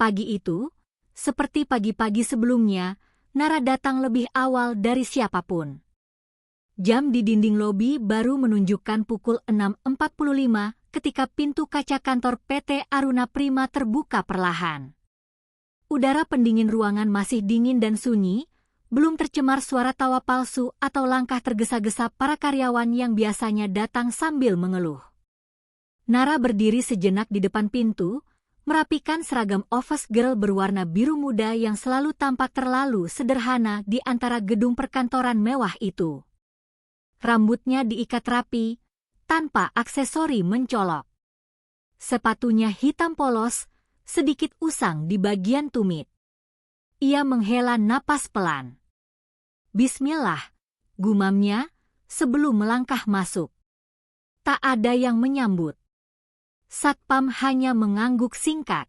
Pagi itu, seperti pagi-pagi sebelumnya, Nara datang lebih awal dari siapapun. Jam di dinding lobi baru menunjukkan pukul 6.45 ketika pintu kaca kantor PT Aruna Prima terbuka perlahan. Udara pendingin ruangan masih dingin dan sunyi, belum tercemar suara tawa palsu atau langkah tergesa-gesa para karyawan yang biasanya datang sambil mengeluh. Nara berdiri sejenak di depan pintu, merapikan seragam office girl berwarna biru muda yang selalu tampak terlalu sederhana di antara gedung perkantoran mewah itu. Rambutnya diikat rapi, tanpa aksesori mencolok. Sepatunya hitam polos, sedikit usang di bagian tumit. Ia menghela napas pelan. Bismillah, gumamnya sebelum melangkah masuk. Tak ada yang menyambut. Satpam hanya mengangguk singkat.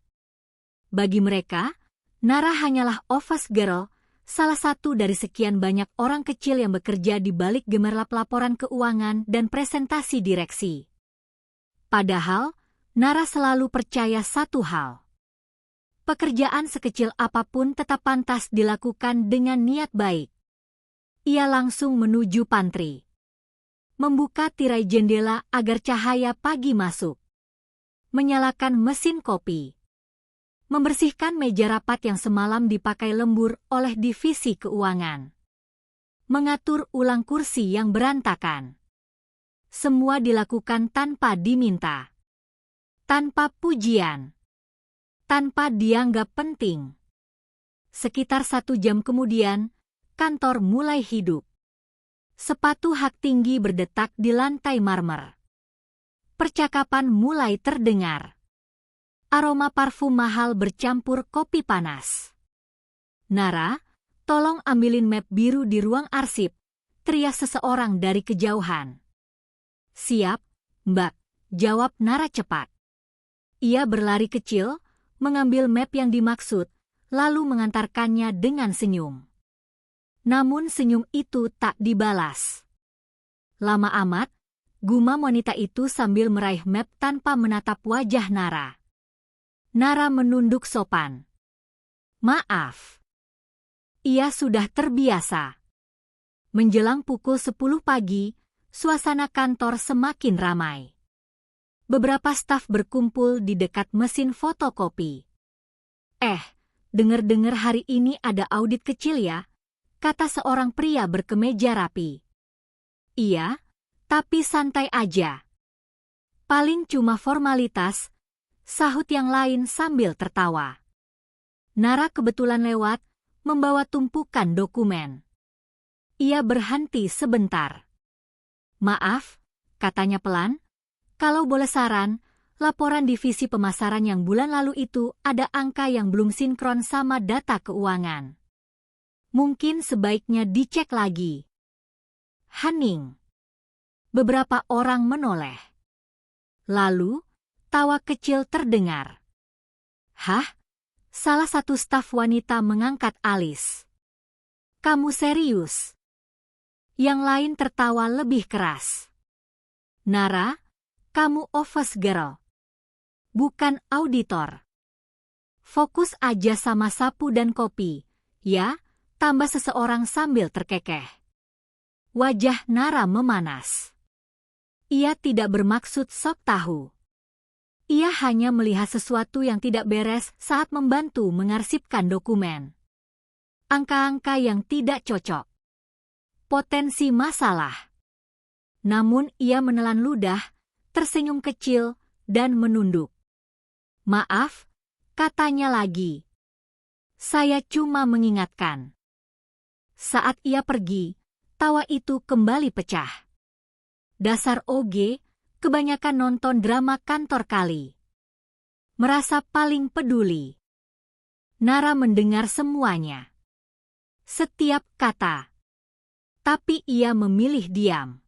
Bagi mereka, Nara hanyalah office girl, salah satu dari sekian banyak orang kecil yang bekerja di balik gemerlap laporan keuangan dan presentasi direksi. Padahal, Nara selalu percaya satu hal. Pekerjaan sekecil apapun tetap pantas dilakukan dengan niat baik. Ia langsung menuju pantry. Membuka tirai jendela agar cahaya pagi masuk. Menyalakan mesin kopi. Membersihkan meja rapat yang semalam dipakai lembur oleh divisi keuangan. Mengatur ulang kursi yang berantakan. Semua dilakukan tanpa diminta. Tanpa pujian. Tanpa dianggap penting. Sekitar 1 jam kemudian, kantor mulai hidup. Sepatu hak tinggi berdetak di lantai marmer. Percakapan mulai terdengar. Aroma parfum mahal bercampur kopi panas. Nara, tolong ambilin map biru di ruang arsip, teriak seseorang dari kejauhan. Siap, Mbak, jawab Nara cepat. Ia berlari kecil, mengambil map yang dimaksud, lalu mengantarkannya dengan senyum. Namun senyum itu tak dibalas. Lama amat, gumam wanita itu sambil meraih map tanpa menatap wajah Nara. Nara menunduk sopan. Maaf. Ia sudah terbiasa. Menjelang pukul 10 pagi, suasana kantor semakin ramai. Beberapa staf berkumpul di dekat mesin fotokopi. Dengar-dengar hari ini ada audit kecil ya, kata seorang pria berkemeja rapi. Iya, tapi santai aja. Paling cuma formalitas, sahut yang lain sambil tertawa. Nara kebetulan lewat, membawa tumpukan dokumen. Ia berhenti sebentar. Maaf, katanya pelan, kalau boleh saran, laporan divisi pemasaran yang bulan lalu itu ada angka yang belum sinkron sama data keuangan. Mungkin sebaiknya dicek lagi. Hening. Beberapa orang menoleh. Lalu, tawa kecil terdengar. Hah? Salah satu staf wanita mengangkat alis. Kamu serius? Yang lain tertawa lebih keras. Nara, kamu office girl. Bukan auditor. Fokus aja sama sapu dan kopi, ya, tambah seseorang sambil terkekeh. Wajah Nara memanas. Ia tidak bermaksud sok tahu. Ia hanya melihat sesuatu yang tidak beres saat membantu mengarsipkan dokumen. Angka-angka yang tidak cocok. Potensi masalah. Namun ia menelan ludah, tersenyum kecil, dan menunduk. Maaf, katanya lagi. Saya cuma mengingatkan. Saat ia pergi, tawa itu kembali pecah. Dasar OG, kebanyakan nonton drama kantor kali. Merasa paling peduli. Nara mendengar semuanya. Setiap kata. Tapi ia memilih diam.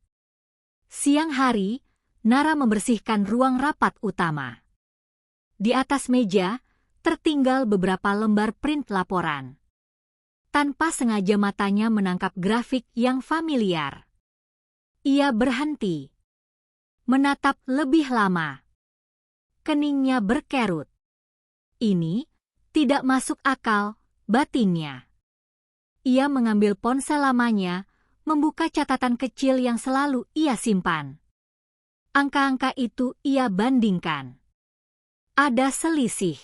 Siang hari, Nara membersihkan ruang rapat utama. Di atas meja, tertinggal beberapa lembar print laporan. Tanpa sengaja matanya menangkap grafik yang familiar. Ia berhenti. Menatap lebih lama. Keningnya berkerut. Ini, Tidak masuk akal, batinnya. Ia mengambil ponsel lamanya, membuka catatan kecil yang selalu ia simpan. Angka-angka itu ia bandingkan. Ada selisih.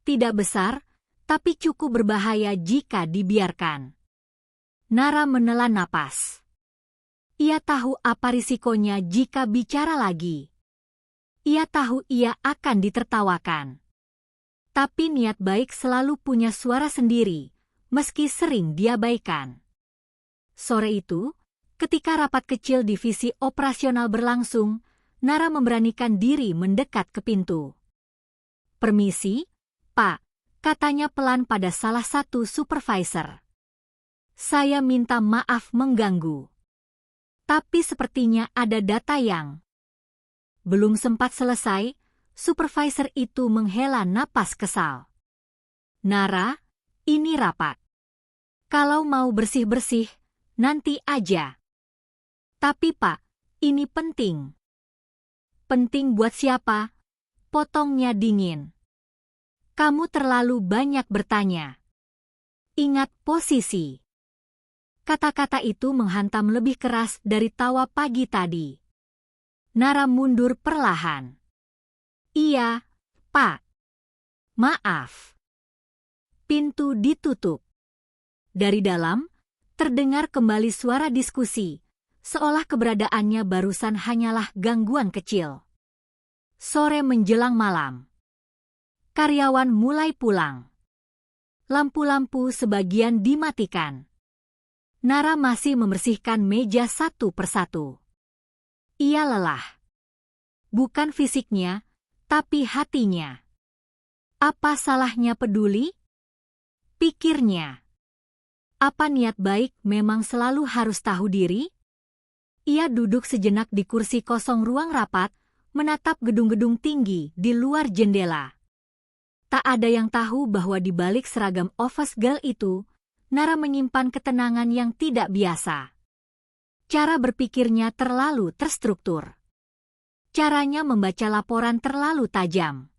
Tidak besar, tapi cukup berbahaya jika dibiarkan. Nara menelan napas. Ia tahu apa risikonya jika bicara lagi. Ia tahu ia akan ditertawakan. Tapi niat baik selalu punya suara sendiri, meski sering diabaikan. Sore itu, ketika rapat kecil divisi operasional berlangsung, Nara memberanikan diri mendekat ke pintu. "Permisi, Pak," katanya pelan pada salah satu supervisor. "Saya minta maaf mengganggu. Tapi sepertinya ada data yang..." Belum sempat selesai, supervisor itu menghela napas kesal. "Nara, ini rapat. Kalau mau bersih-bersih, nanti aja." "Tapi Pak, ini penting." "Penting buat siapa?" Potongnya dingin. "Kamu terlalu banyak bertanya. Ingat posisi." Kata-kata itu menghantam lebih keras dari tawa pagi tadi. Nara mundur perlahan. "Iya, Pak. Maaf." Pintu ditutup. Dari dalam, terdengar kembali suara diskusi, seolah keberadaannya barusan hanyalah gangguan kecil. Sore menjelang malam. Karyawan mulai pulang. Lampu-lampu sebagian dimatikan. Nara masih membersihkan meja satu persatu. Ia lelah. Bukan fisiknya, tapi hatinya. Apa salahnya peduli? Pikirnya. Apa niat baik memang selalu harus tahu diri? Ia duduk sejenak di kursi kosong ruang rapat, menatap gedung-gedung tinggi di luar jendela. Tak ada yang tahu bahwa di balik seragam office girl itu, Nara menyimpan ketenangan yang tidak biasa. Cara berpikirnya terlalu terstruktur. Caranya membaca laporan terlalu tajam.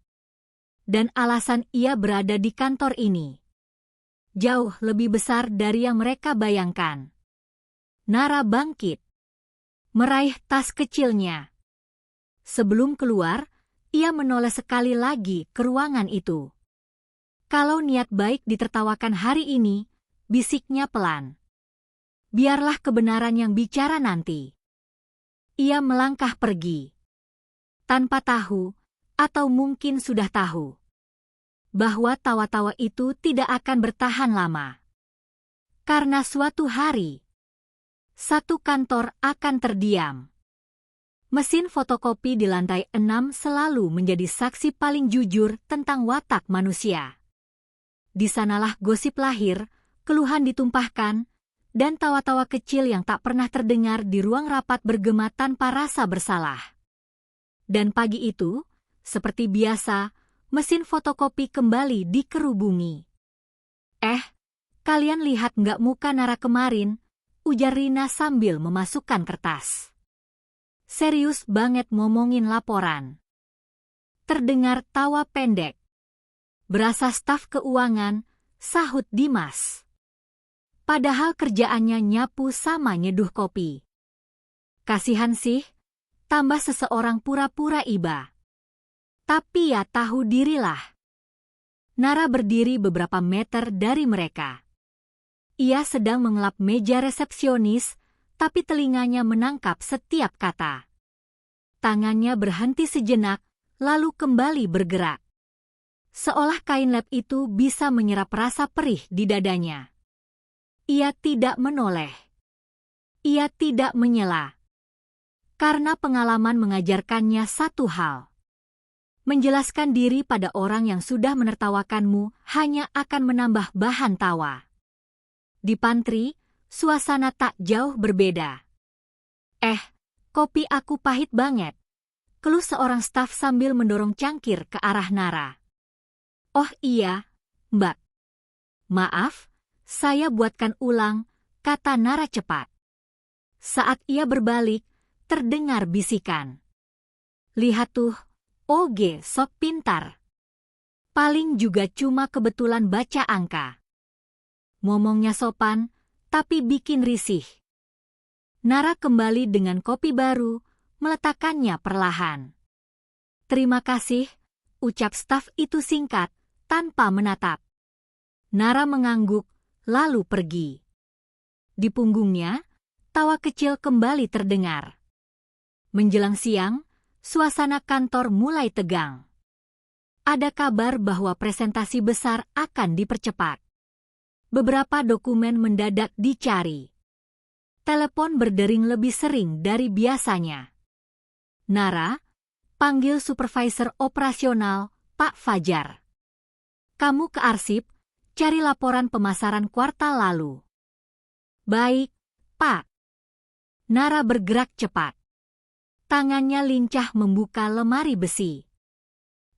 Dan alasan ia berada di kantor ini jauh lebih besar dari yang mereka bayangkan. Nara bangkit. Meraih tas kecilnya. Sebelum keluar, ia menoleh sekali lagi ke ruangan itu. Kalau niat baik ditertawakan hari ini, bisiknya pelan. Biarlah kebenaran yang bicara nanti. Ia melangkah pergi. Tanpa tahu, atau mungkin sudah tahu, bahwa tawa-tawa itu tidak akan bertahan lama. Karena suatu hari, satu kantor akan terdiam. Mesin fotokopi di lantai 6 selalu menjadi saksi paling jujur tentang watak manusia. Di sanalah gosip lahir, keluhan ditumpahkan, dan tawa-tawa kecil yang tak pernah terdengar di ruang rapat bergema tanpa rasa bersalah. Dan pagi itu, seperti biasa, mesin fotokopi kembali dikerubungi. Kalian lihat nggak muka Nara kemarin?" ujar Rina sambil memasukkan kertas. "Serius banget ngomongin laporan." Terdengar tawa pendek. "Berasa staf keuangan," sahut Dimas. Padahal kerjaannya nyapu sama nyeduh kopi. "Kasihan sih, tambah seseorang pura-pura iba. Tapi ya tahu dirilah." Nara berdiri beberapa meter dari mereka. Ia sedang mengelap meja resepsionis, tapi telinganya menangkap setiap kata. Tangannya berhenti sejenak, lalu kembali bergerak. Seolah kain lap itu bisa menyerap rasa perih di dadanya. Ia tidak menoleh. Ia tidak menyela. Karena pengalaman mengajarkannya satu hal. Menjelaskan diri pada orang yang sudah menertawakanmu hanya akan menambah bahan tawa. Di pantry, suasana tak jauh berbeda. Kopi aku pahit banget," keluh seorang staf sambil mendorong cangkir ke arah Nara. "Oh iya, Mbak. Maaf, saya buatkan ulang," kata Nara cepat. Saat ia berbalik, terdengar bisikan. "Lihat tuh, Oge sok pintar." Paling juga cuma kebetulan baca angka. Ngomongnya sopan, tapi bikin risih. Nara kembali dengan kopi baru, meletakkannya perlahan. Terima kasih, ucap staf itu singkat, tanpa menatap. Nara mengangguk, lalu pergi. Di punggungnya, tawa kecil kembali terdengar. Menjelang siang, suasana kantor mulai tegang. Ada kabar bahwa presentasi besar akan dipercepat. Beberapa dokumen mendadak dicari. Telepon berdering lebih sering dari biasanya. Nara, panggil supervisor operasional, Pak Fajar. Kamu ke arsip, cari laporan pemasaran kuartal lalu. Baik, Pak. Nara bergerak cepat. Tangannya lincah membuka lemari besi.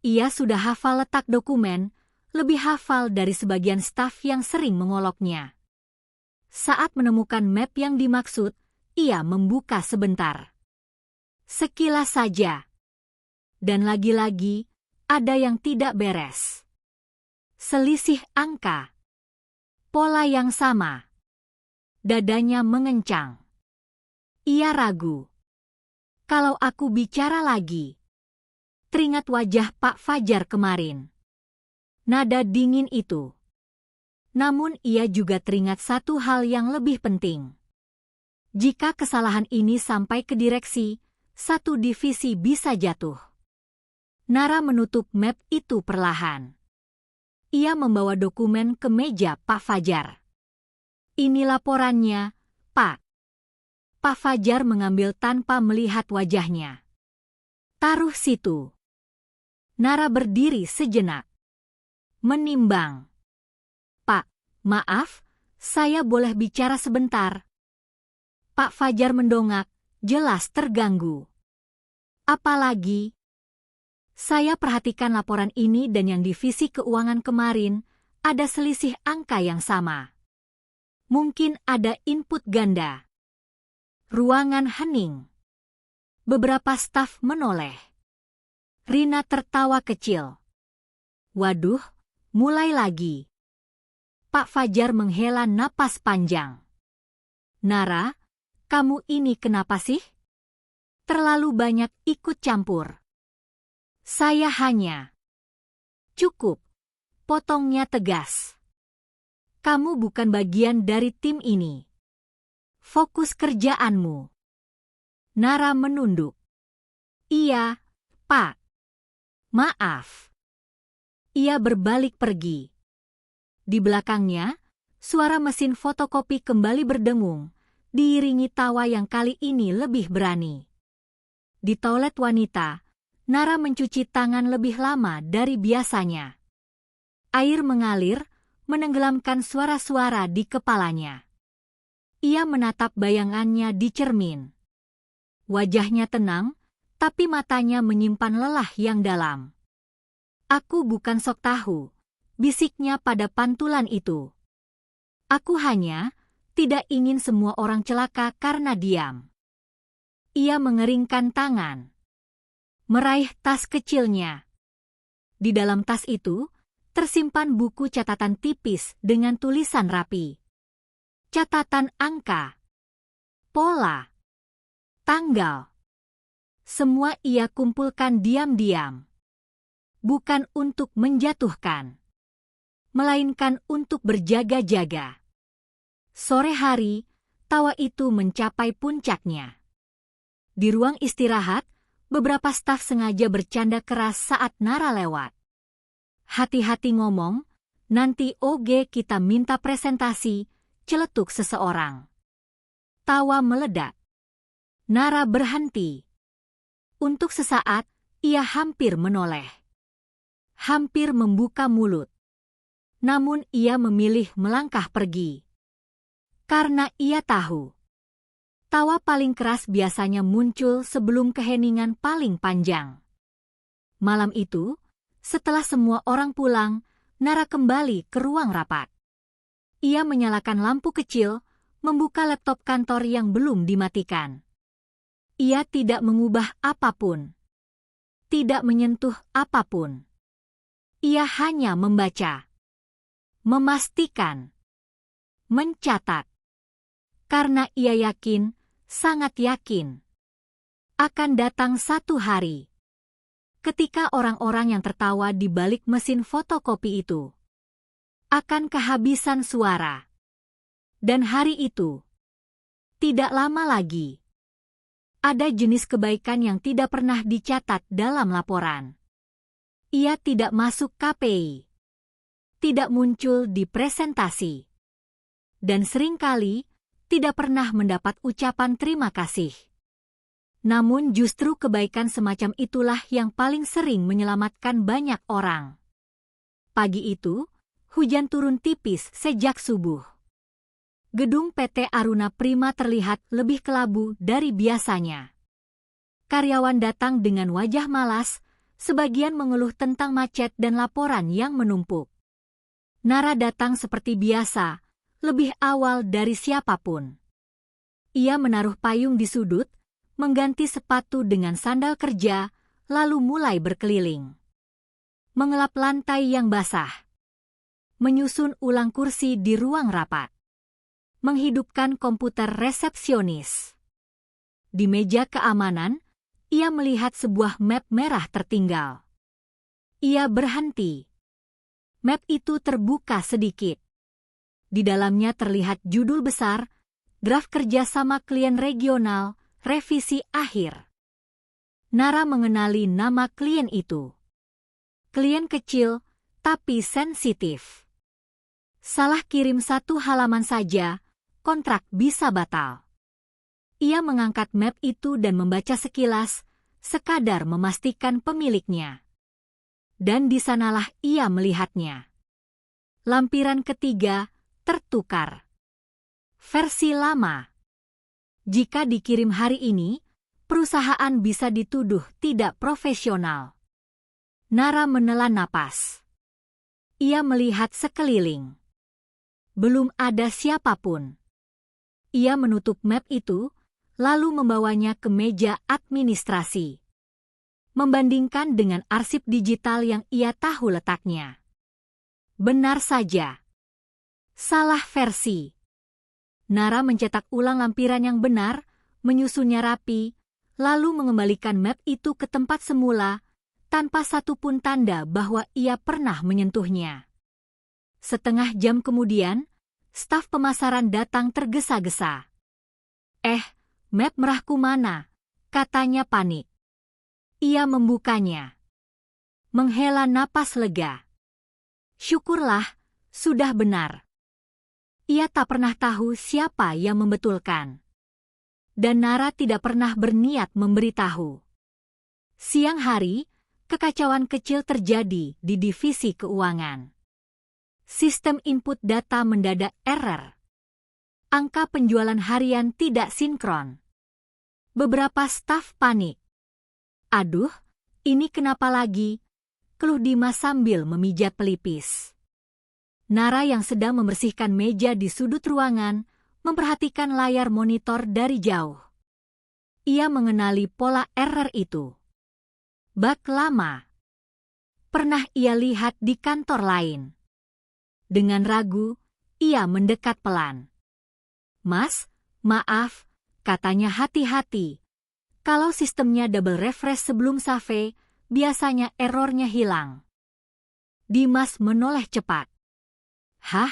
Ia sudah hafal letak dokumen, lebih hafal dari sebagian staf yang sering mengoloknya. Saat menemukan map yang dimaksud, ia membuka sebentar. Sekilas saja. Dan lagi-lagi, ada yang tidak beres. Selisih angka. Pola yang sama. Dadanya mengencang. Ia ragu. Kalau aku bicara lagi. Teringat wajah Pak Fajar kemarin. Nada dingin itu. Namun ia juga teringat satu hal yang lebih penting. Jika kesalahan ini sampai ke direksi, satu divisi bisa jatuh. Nara menutup map itu perlahan. Ia membawa dokumen ke meja Pak Fajar. Ini laporannya, Pak. Pak Fajar mengambil tanpa melihat wajahnya. Taruh situ. Nara berdiri sejenak. Menimbang. Pak, maaf, saya boleh bicara sebentar. Pak Fajar mendongak, jelas terganggu. Apalagi, saya perhatikan laporan ini dan yang divisi keuangan kemarin, ada selisih angka yang sama. Mungkin ada input ganda. Ruangan hening. Beberapa staf menoleh. Rina tertawa kecil. Waduh, mulai lagi. Pak Fajar menghela napas panjang. Nara, kamu ini kenapa sih? Terlalu banyak ikut campur. Saya hanya. Cukup, potongnya tegas. Kamu bukan bagian dari tim ini. Fokus kerjaanmu. Nara menunduk. Iya, Pak. Maaf. Ia berbalik pergi. Di belakangnya, suara mesin fotokopi kembali berdengung, diiringi tawa yang kali ini lebih berani. Di toilet wanita, Nara mencuci tangan lebih lama dari biasanya. Air mengalir, menenggelamkan suara-suara di kepalanya. Ia menatap bayangannya di cermin. Wajahnya tenang, tapi matanya menyimpan lelah yang dalam. Aku bukan sok tahu, bisiknya pada pantulan itu. Aku hanya tidak ingin semua orang celaka karena diam. Ia mengeringkan tangan. Meraih tas kecilnya. Di dalam tas itu, tersimpan buku catatan tipis dengan tulisan rapi. Catatan angka. Pola. Tanggal. Semua ia kumpulkan diam-diam. Bukan untuk menjatuhkan. Melainkan untuk berjaga-jaga. Sore hari, tawa itu mencapai puncaknya. Di ruang istirahat, beberapa staf sengaja bercanda keras saat Nara lewat. Hati-hati ngomong, nanti oge kita minta presentasi, celetuk seseorang. Tawa meledak. Nara berhenti. Untuk sesaat, ia hampir menoleh. Hampir membuka mulut. Namun ia memilih melangkah pergi. Karena ia tahu. Tawa paling keras biasanya muncul sebelum keheningan paling panjang. Malam itu, setelah semua orang pulang, Nara kembali ke ruang rapat. Ia menyalakan lampu kecil, membuka laptop kantor yang belum dimatikan. Ia tidak mengubah apapun. Tidak menyentuh apapun. Ia hanya membaca, memastikan, mencatat. Karena ia yakin, sangat yakin, akan datang satu hari ketika orang-orang yang tertawa di balik mesin fotokopi itu akan kehabisan suara. Dan hari itu tidak lama lagi. Ada jenis kebaikan yang tidak pernah dicatat dalam laporan. Ia tidak masuk KPI, tidak muncul di presentasi, dan seringkali tidak pernah mendapat ucapan terima kasih. Namun justru kebaikan semacam itulah yang paling sering menyelamatkan banyak orang. Pagi itu, hujan turun tipis sejak subuh. Gedung PT Aruna Prima terlihat lebih kelabu dari biasanya. Karyawan datang dengan wajah malas, sebagian mengeluh tentang macet dan laporan yang menumpuk. Nara datang seperti biasa, lebih awal dari siapapun. Ia menaruh payung di sudut, mengganti sepatu dengan sandal kerja, lalu mulai berkeliling. Mengelap lantai yang basah. Menyusun ulang kursi di ruang rapat. Menghidupkan komputer resepsionis. Di meja keamanan, ia melihat sebuah map merah tertinggal. Ia berhenti. Map itu terbuka sedikit. Di dalamnya terlihat judul besar, Draft Kerjasama Klien Regional, Revisi Akhir. Nara mengenali nama klien itu. Klien kecil, tapi sensitif. Salah kirim satu halaman saja, kontrak bisa batal. Ia mengangkat map itu dan membaca sekilas, sekadar memastikan pemiliknya. Dan di sanalah ia melihatnya. Lampiran ketiga tertukar. Versi lama. Jika dikirim hari ini, perusahaan bisa dituduh tidak profesional. Nara menelan napas. Ia melihat sekeliling. Belum ada siapapun. Ia menutup map itu, lalu membawanya ke meja administrasi. Membandingkan dengan arsip digital yang ia tahu letaknya. Benar saja. Salah versi. Nara mencetak ulang lampiran yang benar, menyusunnya rapi, lalu mengembalikan map itu ke tempat semula, tanpa satupun tanda bahwa ia pernah menyentuhnya. Setengah jam kemudian, staf pemasaran datang tergesa-gesa. Map merahku mana? Katanya panik. Ia membukanya. Menghela napas lega. Syukurlah, sudah benar. Ia tak pernah tahu siapa yang membetulkan. Dan Nara tidak pernah berniat memberitahu. Siang hari, kekacauan kecil terjadi di divisi keuangan. Sistem input data mendadak error. Angka penjualan harian tidak sinkron. Beberapa staf panik. Aduh, ini kenapa lagi? Keluh Dimas sambil memijat pelipis. Nara yang sedang membersihkan meja di sudut ruangan, memperhatikan layar monitor dari jauh. Ia mengenali pola error itu. Bug lama. Pernah ia lihat di kantor lain. Dengan ragu, ia mendekat pelan. Mas, maaf, katanya hati-hati. Kalau sistemnya double refresh sebelum save, biasanya errornya hilang. Dimas menoleh cepat. Hah?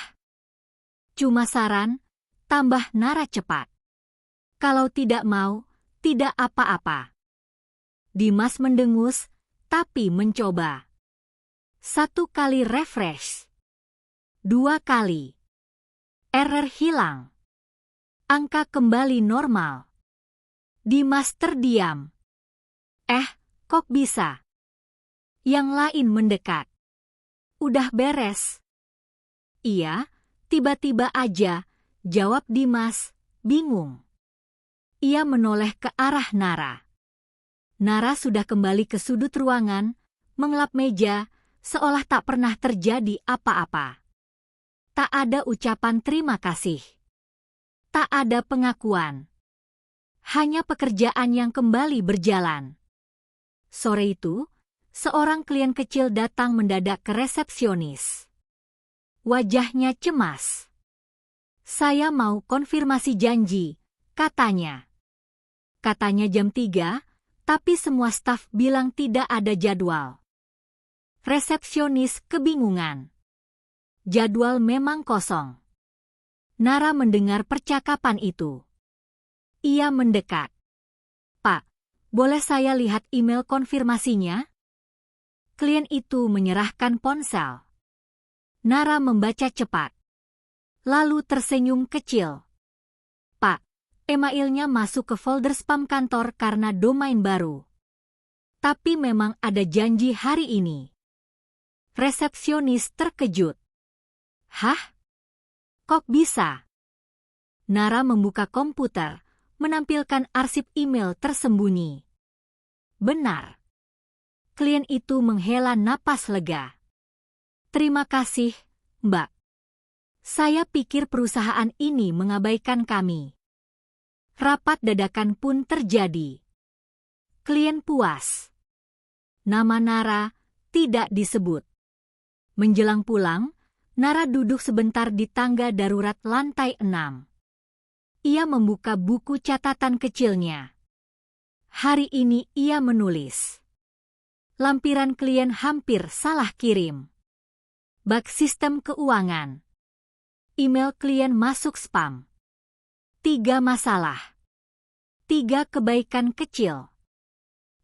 Cuma saran, tambah Nara cepat. Kalau tidak mau, tidak apa-apa. Dimas mendengus, tapi mencoba. 1 kali refresh. 2 kali. Error hilang. Angka kembali normal. Dimas terdiam. Kok bisa? Yang lain mendekat. Udah beres. Iya, tiba-tiba aja, jawab Dimas, bingung. Ia menoleh ke arah Nara. Nara sudah kembali ke sudut ruangan, mengelap meja, seolah tak pernah terjadi apa-apa. Tak ada ucapan terima kasih. Tak ada pengakuan. Hanya pekerjaan yang kembali berjalan. Sore itu, Seorang klien kecil datang mendadak ke resepsionis. Wajahnya cemas. "Saya mau konfirmasi janji," katanya. Katanya jam 3, tapi semua staf bilang tidak ada jadwal. Resepsionis kebingungan. Jadwal memang kosong. Nara mendengar percakapan itu. Ia mendekat. "Pak, boleh saya lihat email konfirmasinya?" Klien itu menyerahkan ponsel. Nara membaca cepat. Lalu tersenyum kecil. "Pak, emailnya masuk ke folder spam kantor karena domain baru. Tapi memang ada janji hari ini." Resepsionis terkejut. "Hah? Kok bisa?" Nara membuka komputer, menampilkan arsip email tersembunyi. Benar. Klien itu menghela napas lega. "Terima kasih, Mbak. Saya pikir perusahaan ini mengabaikan kami." Rapat dadakan pun terjadi. Klien puas. Nama Nara tidak disebut. Menjelang pulang, Nara duduk sebentar di tangga darurat lantai 6. Ia membuka buku catatan kecilnya. Hari ini ia menulis. Lampiran klien hampir salah kirim. Bug sistem keuangan. Email klien masuk spam. 3 masalah. 3 kebaikan kecil.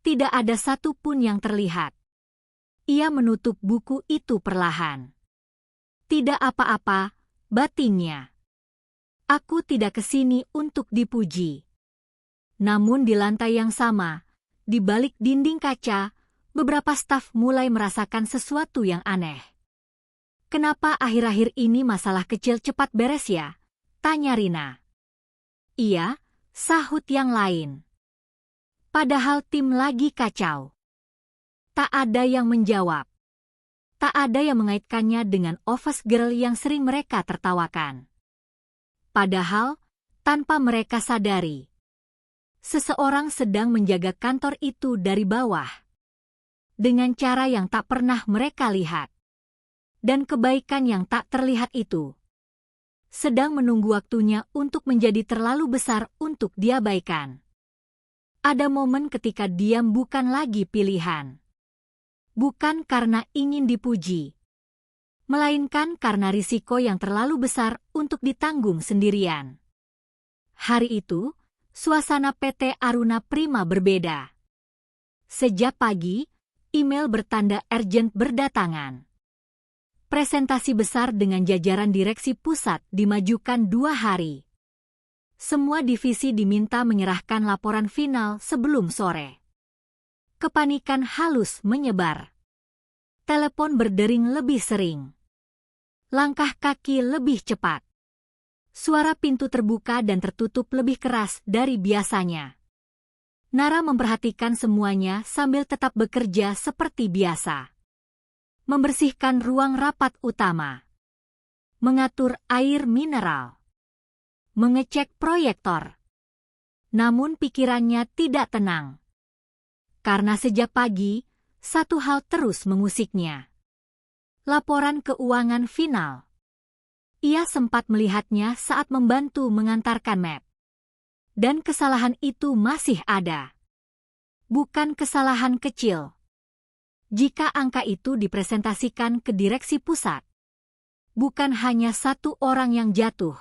Tidak ada satu pun yang terlihat. Ia menutup buku itu perlahan. "Tidak apa-apa," batinnya. "Aku tidak kesini untuk dipuji." Namun di lantai yang sama, di balik dinding kaca, beberapa staf mulai merasakan sesuatu yang aneh. "Kenapa akhir-akhir ini masalah kecil cepat beres ya?" tanya Rina. "Iya," sahut yang lain. Padahal tim lagi kacau. Tak ada yang menjawab. Tak ada yang mengaitkannya dengan office girl yang sering mereka tertawakan. Padahal, tanpa mereka sadari, seseorang sedang menjaga kantor itu dari bawah. Dengan cara yang tak pernah mereka lihat. Dan kebaikan yang tak terlihat itu sedang menunggu waktunya untuk menjadi terlalu besar untuk diabaikan. Ada momen ketika diam bukan lagi pilihan. Bukan karena ingin dipuji, melainkan karena risiko yang terlalu besar untuk ditanggung sendirian. Hari itu, suasana PT Aruna Prima berbeda. Sejak pagi, email bertanda urgent berdatangan. Presentasi besar dengan jajaran direksi pusat dimajukan 2 hari. Semua divisi diminta menyerahkan laporan final sebelum sore. Kepanikan halus menyebar. Telepon berdering lebih sering. Langkah kaki lebih cepat. Suara pintu terbuka dan tertutup lebih keras dari biasanya. Nara memperhatikan semuanya sambil tetap bekerja seperti biasa. Membersihkan ruang rapat utama. Mengatur air mineral. Mengecek proyektor. Namun pikirannya tidak tenang. Karena sejak pagi, satu hal terus mengusiknya. Laporan keuangan final. Ia sempat melihatnya saat membantu mengantarkan map. Dan kesalahan itu masih ada. Bukan kesalahan kecil. Jika angka itu dipresentasikan ke direksi pusat, bukan hanya satu orang yang jatuh.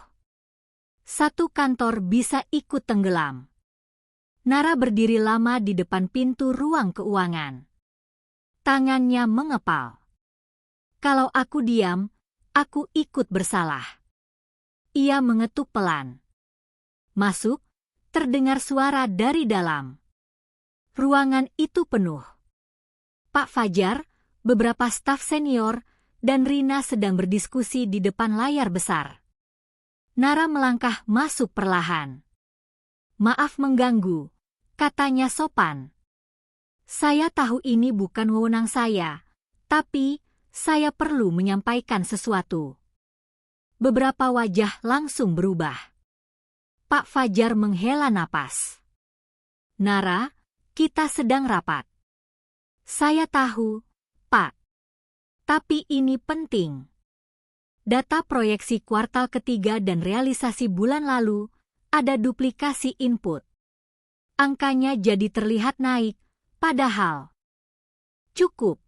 Satu kantor bisa ikut tenggelam. Nara berdiri lama di depan pintu ruang keuangan. Tangannya mengepal. Kalau aku diam, aku ikut bersalah. Ia mengetuk pelan. Masuk, terdengar suara dari dalam. Ruangan itu penuh. Pak Fajar, beberapa staf senior, dan Rina sedang berdiskusi di depan layar besar. Nara melangkah masuk perlahan. "Maaf mengganggu," katanya sopan. "Saya tahu ini bukan wewenang saya, tapi saya perlu menyampaikan sesuatu." Beberapa wajah langsung berubah. Pak Fajar menghela napas. "Nara, kita sedang rapat." Saya tahu, Pak. Tapi ini penting. Data proyeksi kuartal ketiga dan realisasi bulan lalu, ada duplikasi input. Angkanya jadi terlihat naik, padahal. Cukup,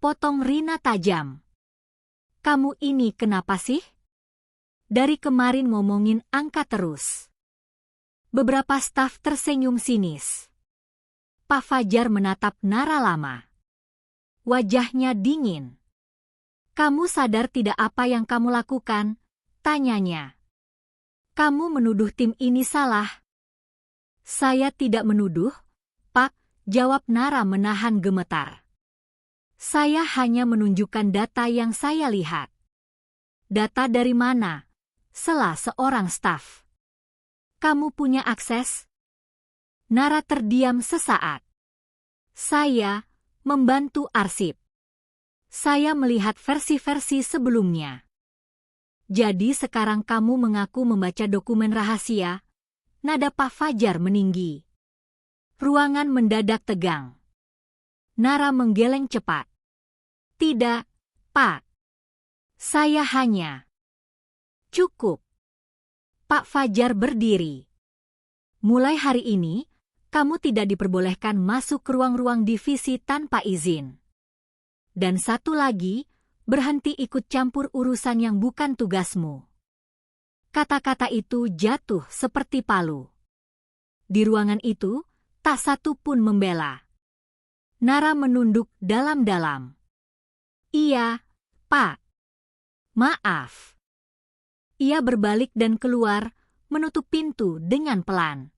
potong Rina tajam. Kamu ini kenapa sih? Dari kemarin ngomongin angka terus. Beberapa staf tersenyum sinis. Pak Fajar menatap Nara lama. Wajahnya dingin. Kamu sadar tidak apa yang kamu lakukan? Tanyanya. Kamu menuduh tim ini salah. Saya tidak menuduh, Pak, jawab Nara menahan gemetar. Saya hanya menunjukkan data yang saya lihat. Data dari mana? Sela seorang staf. Kamu punya akses? Nara terdiam sesaat. Saya membantu arsip. Saya melihat versi-versi sebelumnya. Jadi sekarang kamu mengaku membaca dokumen rahasia? Nada Pak Fajar meninggi. Ruangan mendadak tegang. Nara menggeleng cepat. Tidak, Pak. Saya hanya. Cukup. Pak Fajar berdiri. Mulai hari ini, kamu tidak diperbolehkan masuk ke ruang-ruang divisi tanpa izin. Dan satu lagi, berhenti ikut campur urusan yang bukan tugasmu. Kata-kata itu jatuh seperti palu. Di ruangan itu, tak satu pun membela. Nara menunduk dalam-dalam. Iya, Pak. Maaf. Ia berbalik dan keluar, menutup pintu dengan pelan.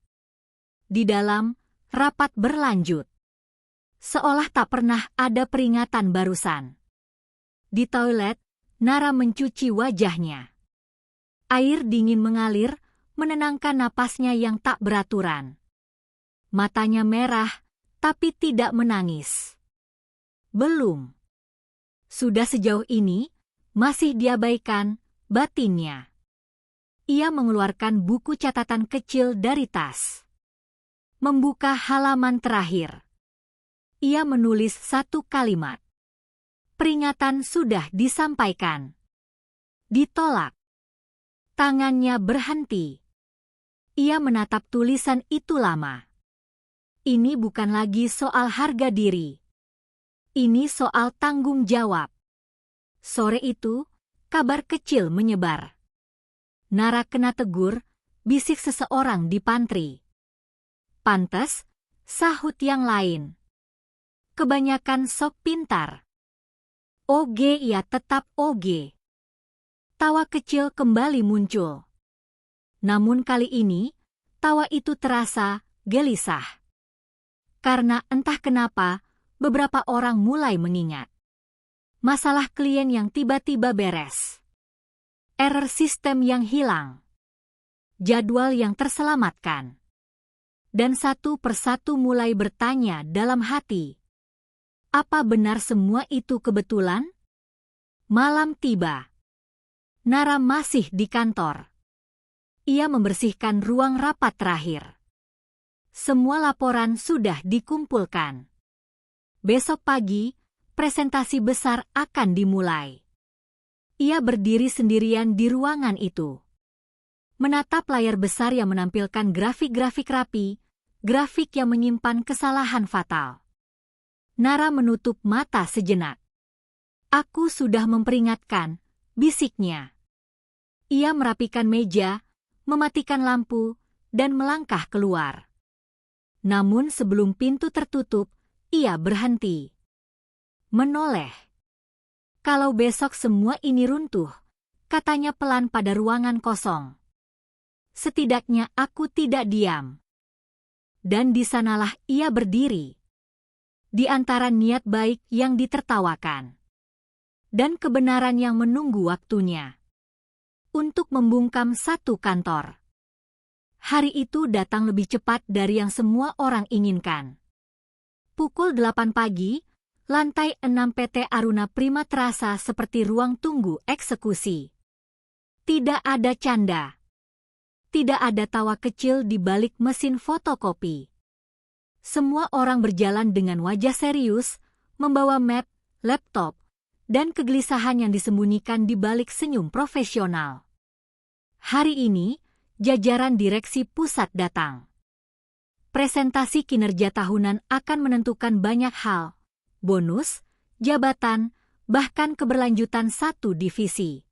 Di dalam, rapat berlanjut. Seolah tak pernah ada peringatan barusan. Di toilet, Nara mencuci wajahnya. Air dingin mengalir, menenangkan napasnya yang tak beraturan. Matanya merah, tapi tidak menangis. Belum. Sudah sejauh ini, masih diabaikan batinnya. Ia mengeluarkan buku catatan kecil dari tas. Membuka halaman terakhir. Ia menulis satu kalimat. Peringatan sudah disampaikan. Ditolak. Tangannya berhenti. Ia menatap tulisan itu lama. Ini bukan lagi soal harga diri. Ini soal tanggung jawab. Sore itu, kabar kecil menyebar. Nara kena tegur, bisik seseorang di pantry. Pantes, sahut yang lain. Kebanyakan sok pintar. Oge ia tetap oge. Tawa kecil kembali muncul. Namun kali ini, tawa itu terasa gelisah. Karena entah kenapa, beberapa orang mulai mengingat. Masalah klien yang tiba-tiba beres. Error sistem yang hilang. Jadwal yang terselamatkan. Dan satu persatu mulai bertanya dalam hati. Apa benar semua itu kebetulan? Malam tiba. Nara masih di kantor. Ia membersihkan ruang rapat terakhir. Semua laporan sudah dikumpulkan. Besok pagi, presentasi besar akan dimulai. Ia berdiri sendirian di ruangan itu. Menatap layar besar yang menampilkan grafik-grafik rapi, grafik yang menyimpan kesalahan fatal. Nara menutup mata sejenak. Aku sudah memperingatkan, bisiknya. Ia merapikan meja, mematikan lampu, dan melangkah keluar. Namun sebelum pintu tertutup, ia berhenti. Menoleh. Kalau besok semua ini runtuh, katanya pelan pada ruangan kosong. Setidaknya aku tidak diam. Dan di sanalah ia berdiri. Di antara niat baik yang ditertawakan. Dan kebenaran yang menunggu waktunya. Untuk membungkam satu kantor. Hari itu datang lebih cepat dari yang semua orang inginkan. Pukul 8 pagi, lantai 6 PT Aruna Prima terasa seperti ruang tunggu eksekusi. Tidak ada canda. Tidak ada tawa kecil di balik mesin fotokopi. Semua orang berjalan dengan wajah serius, membawa map, laptop, dan kegelisahan yang disembunyikan di balik senyum profesional. Hari ini, jajaran direksi pusat datang. Presentasi kinerja tahunan akan menentukan banyak hal, bonus, jabatan, bahkan keberlanjutan satu divisi.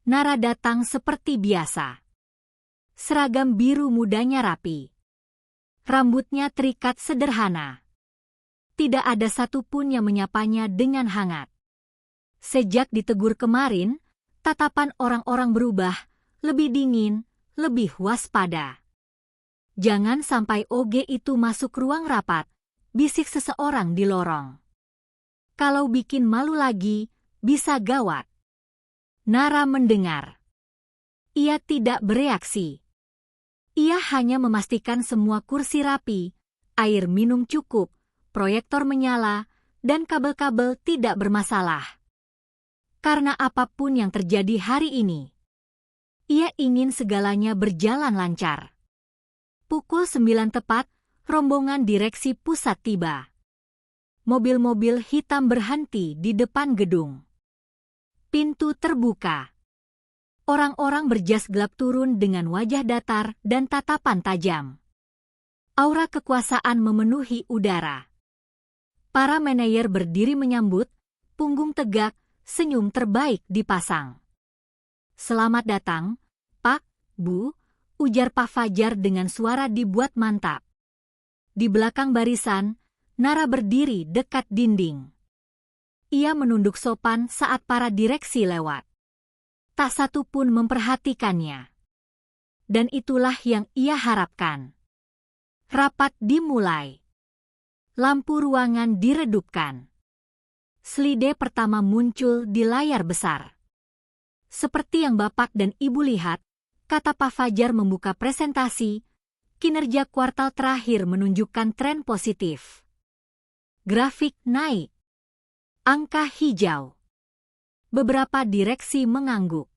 Nara datang seperti biasa. Seragam biru mudanya rapi. Rambutnya terikat sederhana. Tidak ada satupun yang menyapanya dengan hangat. Sejak ditegur kemarin, tatapan orang-orang berubah, lebih dingin, lebih waspada. Jangan sampai OG itu masuk ruang rapat, bisik seseorang di lorong. Kalau bikin malu lagi, bisa gawat. Nara mendengar. Ia tidak bereaksi. Ia hanya memastikan semua kursi rapi, air minum cukup, proyektor menyala, dan kabel-kabel tidak bermasalah. Karena apapun yang terjadi hari ini, ia ingin segalanya berjalan lancar. Pukul 9 tepat, rombongan direksi pusat tiba. Mobil-mobil hitam berhenti di depan gedung. Pintu terbuka. Orang-orang berjas gelap turun dengan wajah datar dan tatapan tajam. Aura kekuasaan memenuhi udara. Para manajer berdiri menyambut, punggung tegak, senyum terbaik dipasang. "Selamat datang, Pak, Bu," ujar Pak Fajar dengan suara dibuat mantap. Di belakang barisan, Nara berdiri dekat dinding. Ia menunduk sopan saat para direksi lewat. Tak satu pun memperhatikannya. Dan itulah yang ia harapkan. Rapat dimulai. Lampu ruangan diredupkan. Slide pertama muncul di layar besar. Seperti yang Bapak dan Ibu lihat, kata Pak Fajar membuka presentasi, kinerja kuartal terakhir menunjukkan tren positif. Grafik naik. Angka hijau. Beberapa direksi mengangguk.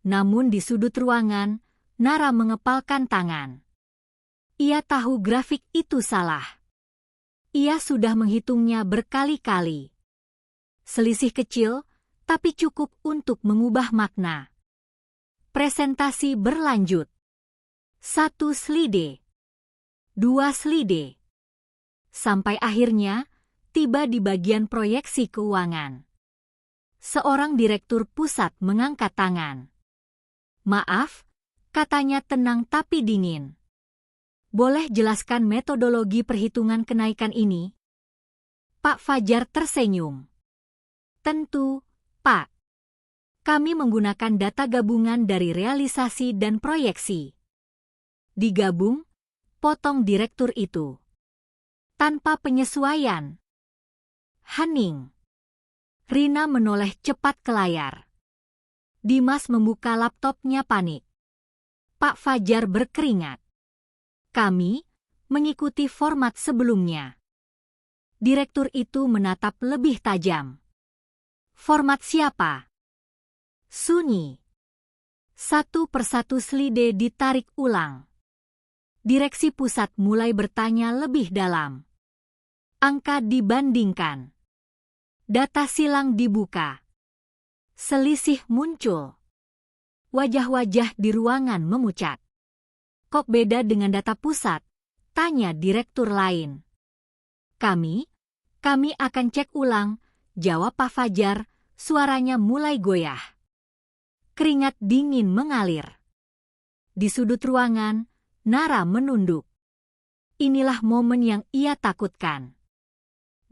Namun di sudut ruangan, Nara mengepalkan tangan. Ia tahu grafik itu salah. Ia sudah menghitungnya berkali-kali. Selisih kecil, tapi cukup untuk mengubah makna. Presentasi berlanjut. 1 slide. 2 slide. Sampai akhirnya, tiba di bagian proyeksi keuangan. Seorang direktur pusat mengangkat tangan. "Maaf," katanya tenang tapi dingin. "Boleh jelaskan metodologi perhitungan kenaikan ini?" Pak Fajar tersenyum. "Tentu, Pak. Kami menggunakan data gabungan dari realisasi dan proyeksi." "Digabung?" potong direktur itu. "Tanpa penyesuaian?" Hening. Rina menoleh cepat ke layar. Dimas membuka laptopnya panik. Pak Fajar berkeringat. "Kami mengikuti format sebelumnya." Direktur itu menatap lebih tajam. "Format siapa?" Sunyi. Satu persatu slide ditarik ulang. Direksi pusat mulai bertanya lebih dalam. Angka dibandingkan. Data silang dibuka. Selisih muncul. Wajah-wajah di ruangan memucat. "Kok beda dengan data pusat?" tanya direktur lain. Kami akan cek ulang," jawab Pak Fajar, suaranya mulai goyah. Keringat dingin mengalir. Di sudut ruangan, Nara menunduk. Inilah momen yang ia takutkan.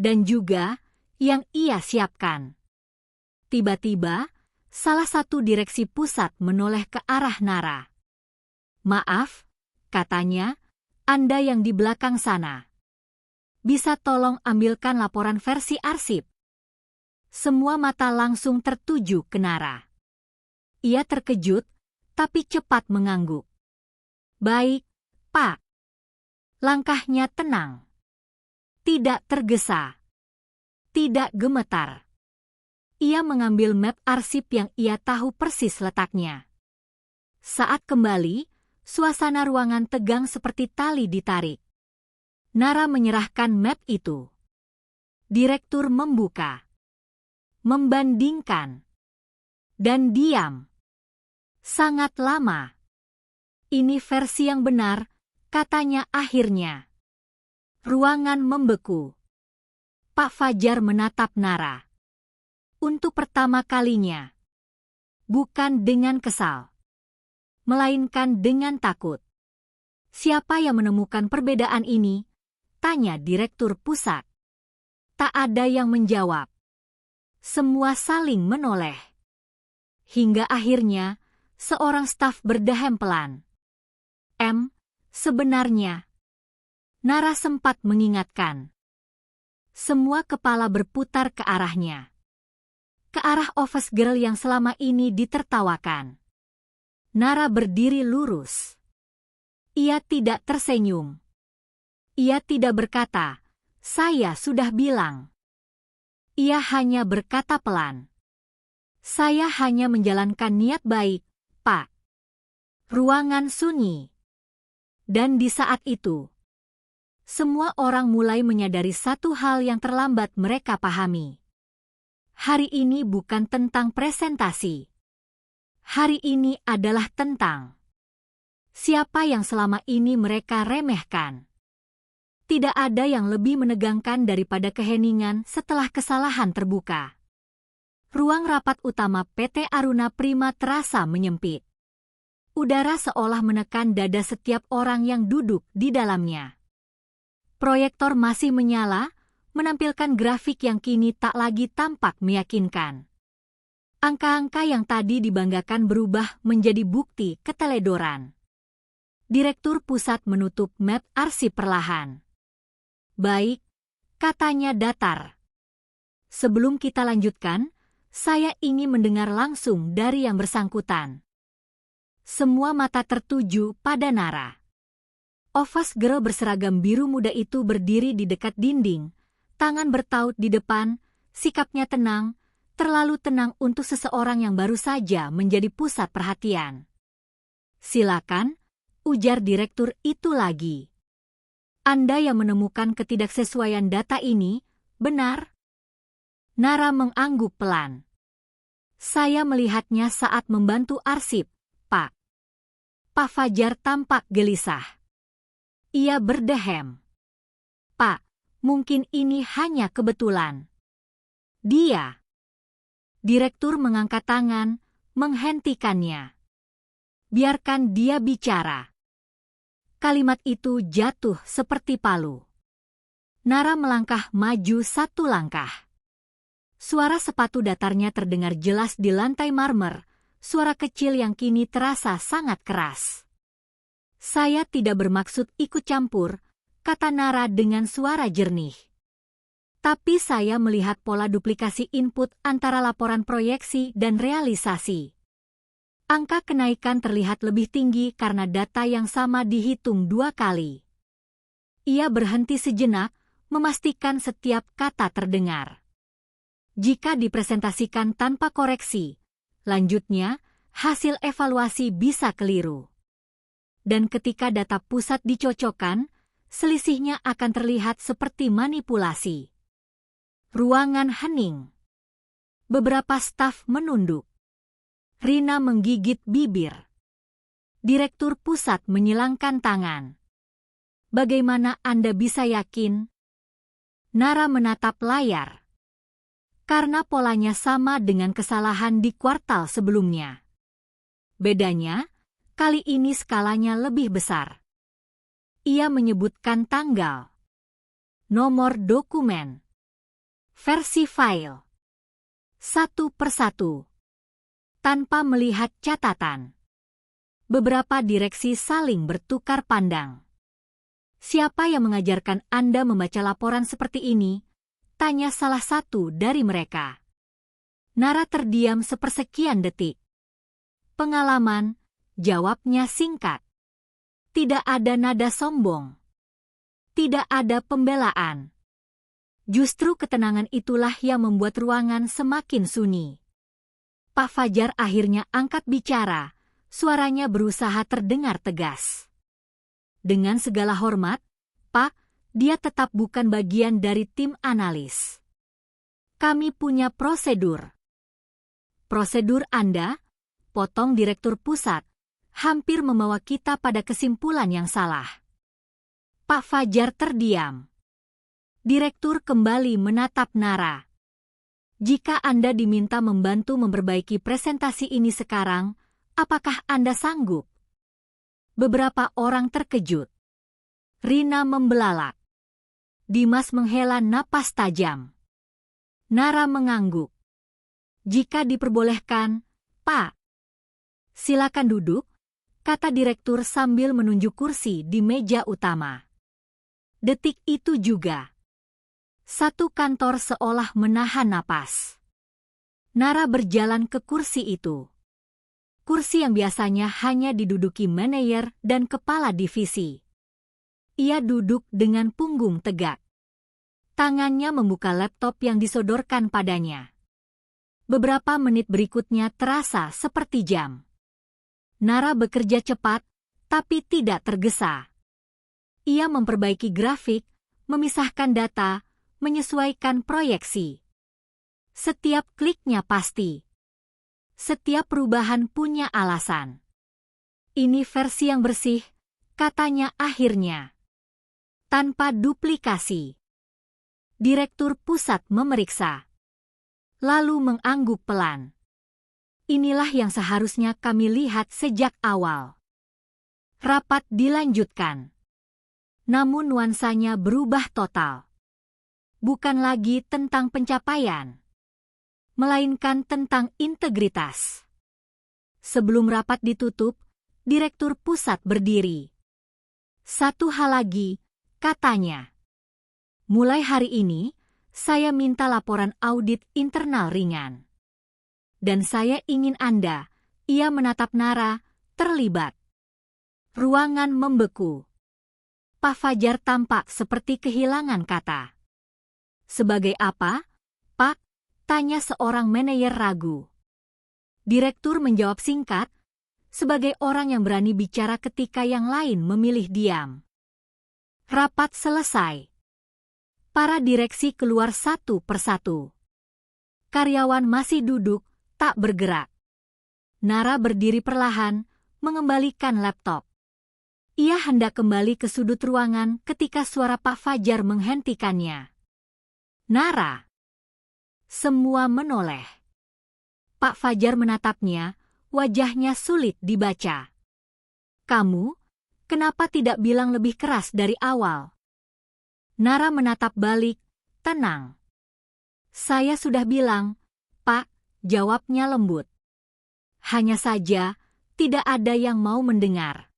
Dan juga yang ia siapkan. Tiba-tiba, salah satu direksi pusat menoleh ke arah Nara. "Maaf," katanya, "Anda yang di belakang sana. Bisa tolong ambilkan laporan versi arsip?" Semua mata langsung tertuju ke Nara. Ia terkejut, tapi cepat mengangguk. "Baik, Pak." Langkahnya tenang. Tidak tergesa. Tidak gemetar. Ia mengambil map arsip yang ia tahu persis letaknya. Saat kembali, suasana ruangan tegang seperti tali ditarik. Nara menyerahkan map itu. Direktur membuka, membandingkan, dan diam. Sangat lama. Ini versi yang benar, katanya akhirnya. Ruangan membeku. Pak Fajar menatap Nara. Untuk pertama kalinya. Bukan dengan kesal, melainkan dengan takut. Siapa yang menemukan perbedaan ini? Tanya Direktur Pusat. Tak ada yang menjawab. Semua saling menoleh. Hingga akhirnya, seorang staf berdehem pelan. Sebenarnya. Nara sempat mengingatkan. Semua kepala berputar ke arahnya. Ke arah office girl yang selama ini ditertawakan. Nara berdiri lurus. Ia tidak tersenyum. Ia tidak berkata, "Saya sudah bilang." Ia hanya berkata pelan, "Saya hanya menjalankan niat baik, Pak." Ruangan sunyi. Dan di saat itu, semua orang mulai menyadari satu hal yang terlambat mereka pahami. Hari ini bukan tentang presentasi. Hari ini adalah tentang siapa yang selama ini mereka remehkan. Tidak ada yang lebih menegangkan daripada keheningan setelah kesalahan terbuka. Ruang rapat utama PT Aruna Prima terasa menyempit. Udara seolah menekan dada setiap orang yang duduk di dalamnya. Proyektor masih menyala, menampilkan grafik yang kini tak lagi tampak meyakinkan. Angka-angka yang tadi dibanggakan berubah menjadi bukti keteledoran. Direktur Pusat menutup map arsip perlahan. "Baik," katanya datar. "Sebelum kita lanjutkan, saya ingin mendengar langsung dari yang bersangkutan." Semua mata tertuju pada Nara. Office girl berseragam biru muda itu berdiri di dekat dinding, tangan bertaut di depan, sikapnya tenang, terlalu tenang untuk seseorang yang baru saja menjadi pusat perhatian. "Silakan," ujar direktur itu lagi. "Anda yang menemukan ketidaksesuaian data ini, benar?" Nara mengangguk pelan. "Saya melihatnya saat membantu arsip, Pak." Pak Fajar tampak gelisah. Ia berdehem. "Pak, mungkin ini hanya kebetulan." "Dia." Direktur mengangkat tangan, menghentikannya. "Biarkan dia bicara." Kalimat itu jatuh seperti palu. Nara melangkah maju satu langkah. Suara sepatu datarnya terdengar jelas di lantai marmer, suara kecil yang kini terasa sangat keras. "Saya tidak bermaksud ikut campur," kata Nara dengan suara jernih. "Tapi saya melihat pola duplikasi input antara laporan proyeksi dan realisasi. Angka kenaikan terlihat lebih tinggi karena data yang sama dihitung 2 kali." Ia berhenti sejenak, memastikan setiap kata terdengar. "Jika dipresentasikan tanpa koreksi, lanjutnya, hasil evaluasi bisa keliru. Dan ketika data pusat dicocokkan, selisihnya akan terlihat seperti manipulasi." Ruangan hening. Beberapa staf menunduk. Rina menggigit bibir. Direktur Pusat menyilangkan tangan. "Bagaimana Anda bisa yakin?" Nara menatap layar. "Karena polanya sama dengan kesalahan di kuartal sebelumnya. Bedanya, kali ini skalanya lebih besar." Ia menyebutkan tanggal, nomor dokumen, versi file, satu persatu, tanpa melihat catatan. Beberapa direksi saling bertukar pandang. "Siapa yang mengajarkan Anda membaca laporan seperti ini?" tanya salah satu dari mereka. Nara terdiam sepersekian detik. "Pengalaman," jawabnya singkat. Tidak ada nada sombong. Tidak ada pembelaan. Justru ketenangan itulah yang membuat ruangan semakin sunyi. Pak Fajar akhirnya angkat bicara, suaranya berusaha terdengar tegas. "Dengan segala hormat, Pak, dia tetap bukan bagian dari tim analis. Kami punya prosedur. Prosedur Anda, potong Direktur Pusat, hampir membawa kita pada kesimpulan yang salah. Pak Fajar terdiam. Direktur kembali menatap Nara. Jika Anda diminta membantu memperbaiki presentasi ini sekarang, apakah Anda sanggup? Beberapa orang terkejut. Rina membelalak. Dimas menghela napas tajam. Nara mengangguk. Jika diperbolehkan, Pak. Silakan duduk, kata direktur sambil menunjuk kursi di meja utama. Detik itu juga. Satu kantor seolah menahan napas. Nara berjalan ke kursi itu. Kursi yang biasanya hanya diduduki manajer dan kepala divisi. Ia duduk dengan punggung tegak. Tangannya membuka laptop yang disodorkan padanya. Beberapa menit berikutnya terasa seperti jam. Nara bekerja cepat, tapi tidak tergesa. Ia memperbaiki grafik, memisahkan data, menyesuaikan proyeksi. Setiap kliknya pasti. Setiap perubahan punya alasan. Ini versi yang bersih, katanya akhirnya. Tanpa duplikasi. Direktur Pusat memeriksa. Lalu mengangguk pelan. Inilah yang seharusnya kami lihat sejak awal. Rapat dilanjutkan. Namun nuansanya berubah total. Bukan lagi tentang pencapaian, melainkan tentang integritas. Sebelum rapat ditutup, Direktur Pusat berdiri. Satu hal lagi, katanya. Mulai hari ini, saya minta laporan audit internal ringan. Dan saya ingin Anda, ia menatap Nara, terlibat. Ruangan membeku. Pak Fajar tampak seperti kehilangan kata. Sebagai apa, Pak? Tanya seorang manajer ragu. Direktur menjawab singkat, sebagai orang yang berani bicara ketika yang lain memilih diam. Rapat selesai. Para direksi keluar satu persatu. Karyawan masih duduk, tak bergerak. Nara berdiri perlahan, mengembalikan laptop. Ia hendak kembali ke sudut ruangan ketika suara Pak Fajar menghentikannya. Nara. Semua menoleh. Pak Fajar menatapnya, wajahnya sulit dibaca. Kamu, kenapa tidak bilang lebih keras dari awal? Nara menatap balik, tenang. Saya sudah bilang, Pak, jawabnya lembut. Hanya saja, tidak ada yang mau mendengar.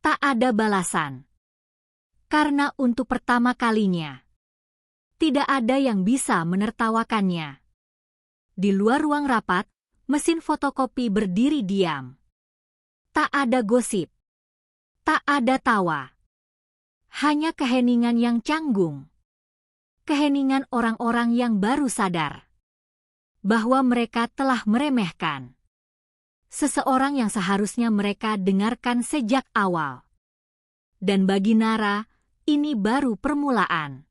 Tak ada balasan. Karena untuk pertama kalinya, tidak ada yang bisa menertawakannya. Di luar ruang rapat, mesin fotokopi berdiri diam. Tak ada gosip. Tak ada tawa. Hanya keheningan yang canggung. Keheningan orang-orang yang baru sadar bahwa mereka telah meremehkan seseorang yang seharusnya mereka dengarkan sejak awal. Dan bagi Nara, ini baru permulaan.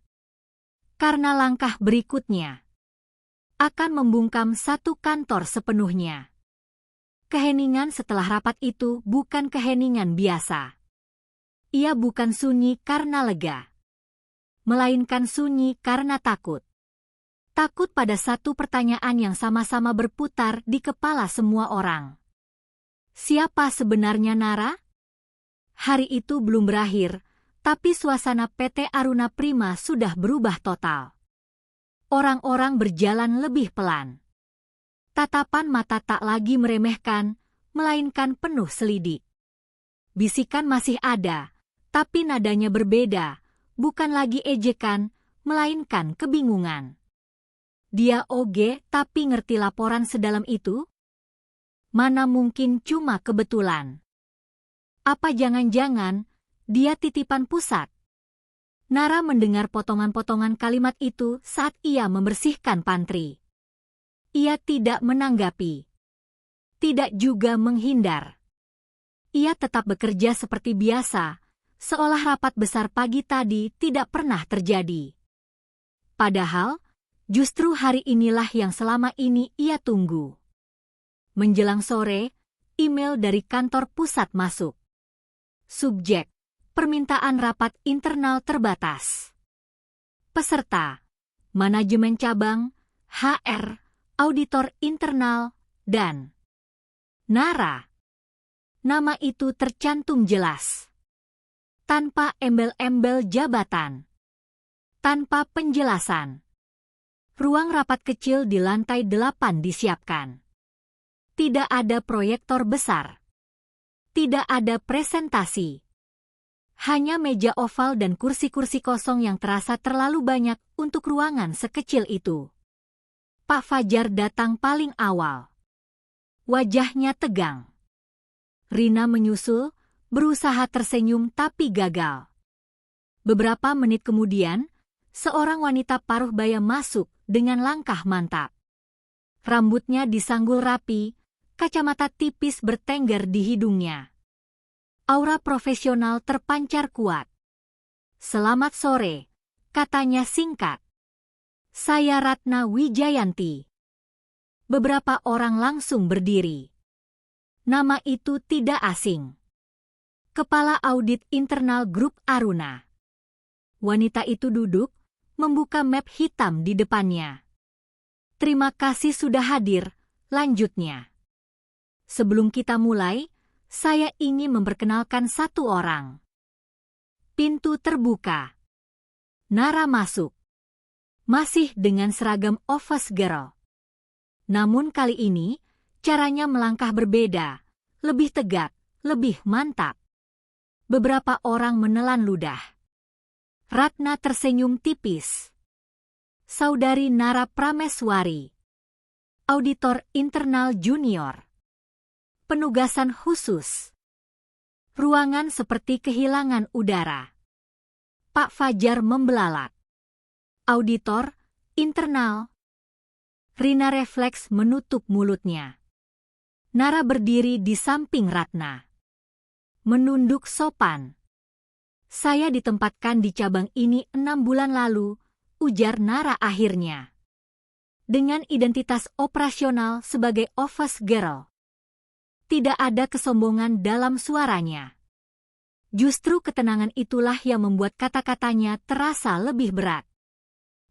Karena langkah berikutnya akan membungkam satu kantor sepenuhnya. Keheningan setelah rapat itu bukan keheningan biasa. Ia bukan sunyi karena lega, melainkan sunyi karena takut. Takut pada satu pertanyaan yang sama-sama berputar di kepala semua orang. Siapa sebenarnya Nara? Hari itu belum berakhir, tapi suasana PT Aruna Prima sudah berubah total. Orang-orang berjalan lebih pelan. Tatapan mata tak lagi meremehkan, melainkan penuh selidik. Bisikan masih ada, tapi nadanya berbeda, bukan lagi ejekan, melainkan kebingungan. Dia oge tapi ngerti laporan sedalam itu? Mana mungkin cuma kebetulan? Apa jangan-jangan dia titipan pusat? Nara mendengar potongan-potongan kalimat itu saat ia membersihkan pantry. Ia tidak menanggapi. Tidak juga menghindar. Ia tetap bekerja seperti biasa, seolah rapat besar pagi tadi tidak pernah terjadi. Padahal, justru hari inilah yang selama ini ia tunggu. Menjelang sore, email dari kantor pusat masuk. Subjek, permintaan rapat internal terbatas. Peserta, manajemen cabang, HR, auditor internal, dan Nara. Nama itu tercantum jelas. Tanpa embel-embel jabatan. Tanpa penjelasan. Ruang rapat kecil di lantai 8 disiapkan. Tidak ada proyektor besar. Tidak ada presentasi. Hanya meja oval dan kursi-kursi kosong yang terasa terlalu banyak untuk ruangan sekecil itu. Pak Fajar datang paling awal. Wajahnya tegang. Rina menyusul, berusaha tersenyum tapi gagal. Beberapa menit kemudian, seorang wanita paruh baya masuk dengan langkah mantap. Rambutnya disanggul rapi, kacamata tipis bertengger di hidungnya. Aura profesional terpancar kuat. "Selamat sore," katanya singkat. "Saya Ratna Wijayanti." Beberapa orang langsung berdiri. Nama itu tidak asing. Kepala Audit Internal Grup Aruna. Wanita itu duduk, membuka map hitam di depannya. "Terima kasih sudah hadir," lanjutnya. "Sebelum kita mulai, saya ingin memperkenalkan satu orang." Pintu terbuka. Nara masuk. Masih dengan seragam office girl. Namun kali ini, caranya melangkah berbeda, lebih tegak, lebih mantap. Beberapa orang menelan ludah. Ratna tersenyum tipis. "Saudari Nara Prameswari, auditor internal junior. Penugasan khusus." Ruangan seperti kehilangan udara. Pak Fajar membelalak. "Auditor internal." Rina refleks menutup mulutnya. Nara berdiri di samping Ratna. Menunduk sopan. "Saya ditempatkan di cabang ini 6 bulan lalu," ujar Nara akhirnya. Dengan identitas operasional sebagai office girl. Tidak ada kesombongan dalam suaranya. Justru ketenangan itulah yang membuat kata-katanya terasa lebih berat.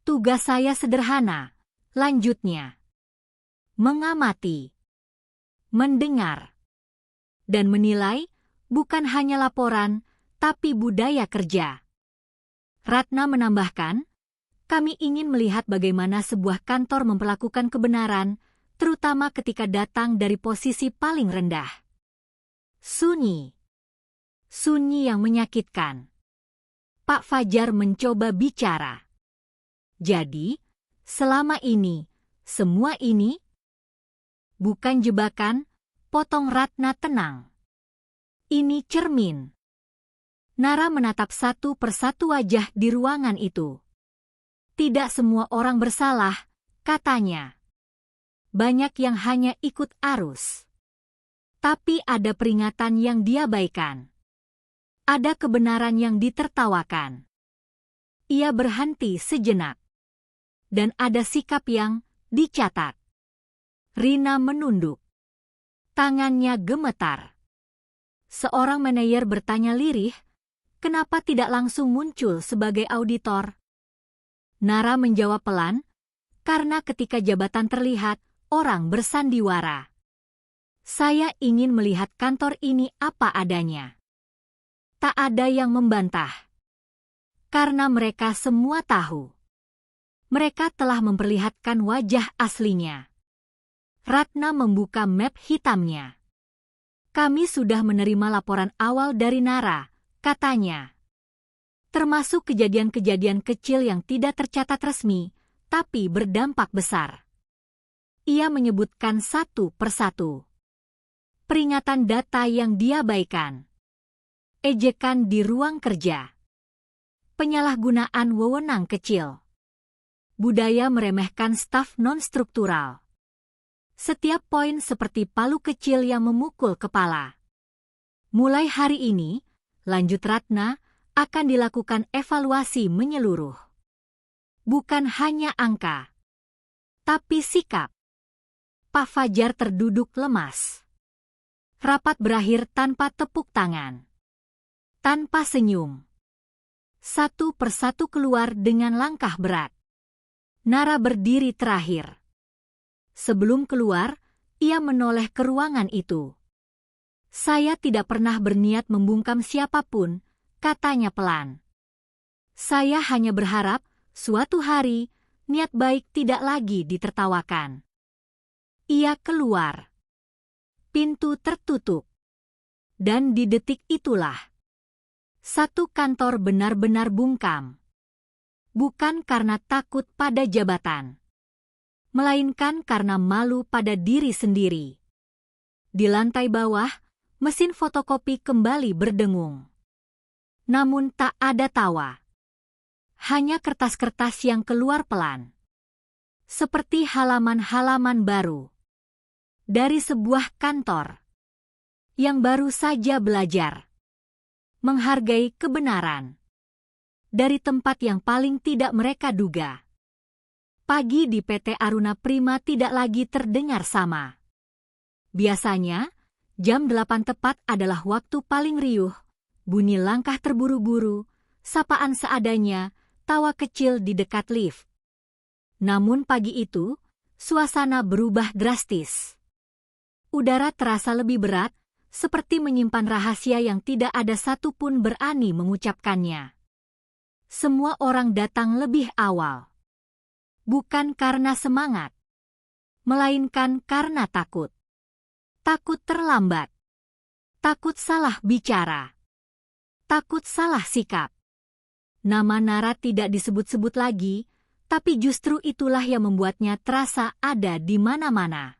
"Tugas saya sederhana," lanjutnya. "Mengamati, mendengar, dan menilai bukan hanya laporan, tapi budaya kerja." Ratna menambahkan, "Kami ingin melihat bagaimana sebuah kantor memperlakukan kebenaran, terutama ketika datang dari posisi paling rendah." Sunyi. Sunyi yang menyakitkan. Pak Fajar mencoba bicara. "Jadi, selama ini, semua ini bukan jebakan," potong Ratna tenang. "Ini cermin." Nara menatap satu persatu wajah di ruangan itu. "Tidak semua orang bersalah," katanya. "Banyak yang hanya ikut arus. Tapi ada peringatan yang diabaikan. Ada kebenaran yang ditertawakan." Ia berhenti sejenak. "Dan ada sikap yang dicatat." Rina menunduk. Tangannya gemetar. Seorang manajer bertanya lirih, "Kenapa tidak langsung muncul sebagai auditor?" Nara menjawab pelan, "Karena ketika jabatan terlihat, orang bersandiwara. Saya ingin melihat kantor ini apa adanya." Tak ada yang membantah. Karena mereka semua tahu. Mereka telah memperlihatkan wajah aslinya. Ratna membuka map hitamnya. "Kami sudah menerima laporan awal dari Nara," katanya. "Termasuk kejadian-kejadian kecil yang tidak tercatat resmi, tapi berdampak besar." Ia menyebutkan satu persatu. Peringatan data yang diabaikan. Ejekan di ruang kerja. Penyalahgunaan wewenang kecil. Budaya meremehkan staf non-struktural. Setiap poin seperti palu kecil yang memukul kepala. "Mulai hari ini," lanjut Ratna, akan dilakukan evaluasi menyeluruh. Bukan hanya angka, tapi sikap. Pak Fajar terduduk lemas. Rapat berakhir tanpa tepuk tangan. Tanpa senyum. Satu persatu keluar dengan langkah berat. Nara berdiri terakhir. Sebelum keluar, ia menoleh ke ruangan itu. Saya tidak pernah berniat membungkam siapapun, katanya pelan. Saya hanya berharap, suatu hari, niat baik tidak lagi ditertawakan. Ia keluar. Pintu tertutup. Dan di detik itulah, satu kantor benar-benar bungkam. Bukan karena takut pada jabatan, melainkan karena malu pada diri sendiri. Di lantai bawah, mesin fotokopi kembali berdengung. Namun tak ada tawa. Hanya kertas-kertas yang keluar pelan. Seperti halaman-halaman baru. Dari sebuah kantor. Yang baru saja belajar. Menghargai kebenaran. Dari tempat yang paling tidak mereka duga. Pagi di PT Aruna Prima tidak lagi terdengar sama. Biasanya, jam 8 tepat adalah waktu paling riuh. Bunyi langkah terburu-buru, sapaan seadanya, tawa kecil di dekat lift. Namun pagi itu, suasana berubah drastis. Udara terasa lebih berat, seperti menyimpan rahasia yang tidak ada satupun berani mengucapkannya. Semua orang datang lebih awal. Bukan karena semangat, melainkan karena takut. Takut terlambat. Takut salah bicara. Takut salah sikap. Nama Nara tidak disebut-sebut lagi, tapi justru itulah yang membuatnya terasa ada di mana-mana.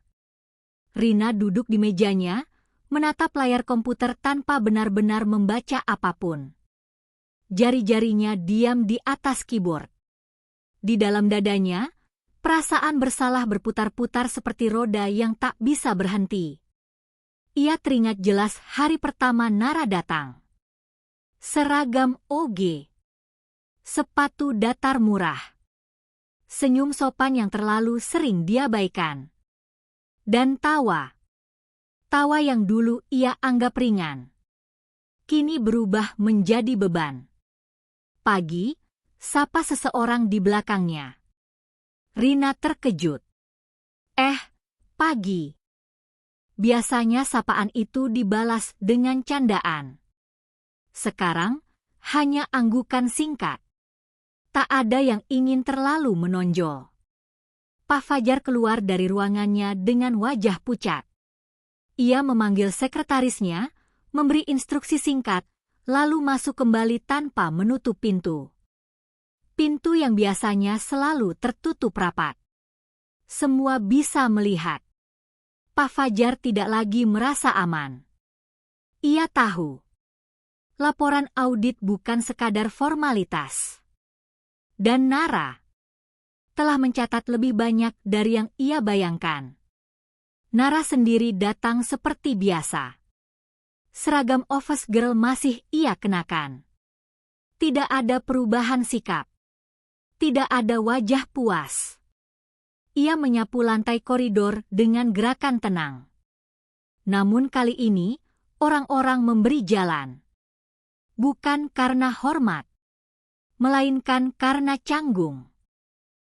Rina duduk di mejanya, menatap layar komputer tanpa benar-benar membaca apapun. Jari-jarinya diam di atas keyboard. Di dalam dadanya, perasaan bersalah berputar-putar seperti roda yang tak bisa berhenti. Ia teringat jelas hari pertama Nara datang. Seragam OG. Sepatu datar murah. Senyum sopan yang terlalu sering diabaikan. Dan tawa. Tawa yang dulu ia anggap ringan. Kini berubah menjadi beban. Pagi, sapa seseorang di belakangnya. Rina terkejut. Pagi. Biasanya sapaan itu dibalas dengan candaan. Sekarang, hanya anggukan singkat. Tak ada yang ingin terlalu menonjol. Pak Fajar keluar dari ruangannya dengan wajah pucat. Ia memanggil sekretarisnya, memberi instruksi singkat, lalu masuk kembali tanpa menutup pintu. Pintu yang biasanya selalu tertutup rapat. Semua bisa melihat. Pak Fajar tidak lagi merasa aman. Ia tahu. Laporan audit bukan sekadar formalitas. Dan Nara telah mencatat lebih banyak dari yang ia bayangkan. Nara sendiri datang seperti biasa. Seragam office girl masih ia kenakan. Tidak ada perubahan sikap. Tidak ada wajah puas. Ia menyapu lantai koridor dengan gerakan tenang. Namun kali ini, orang-orang memberi jalan. Bukan karena hormat, melainkan karena canggung.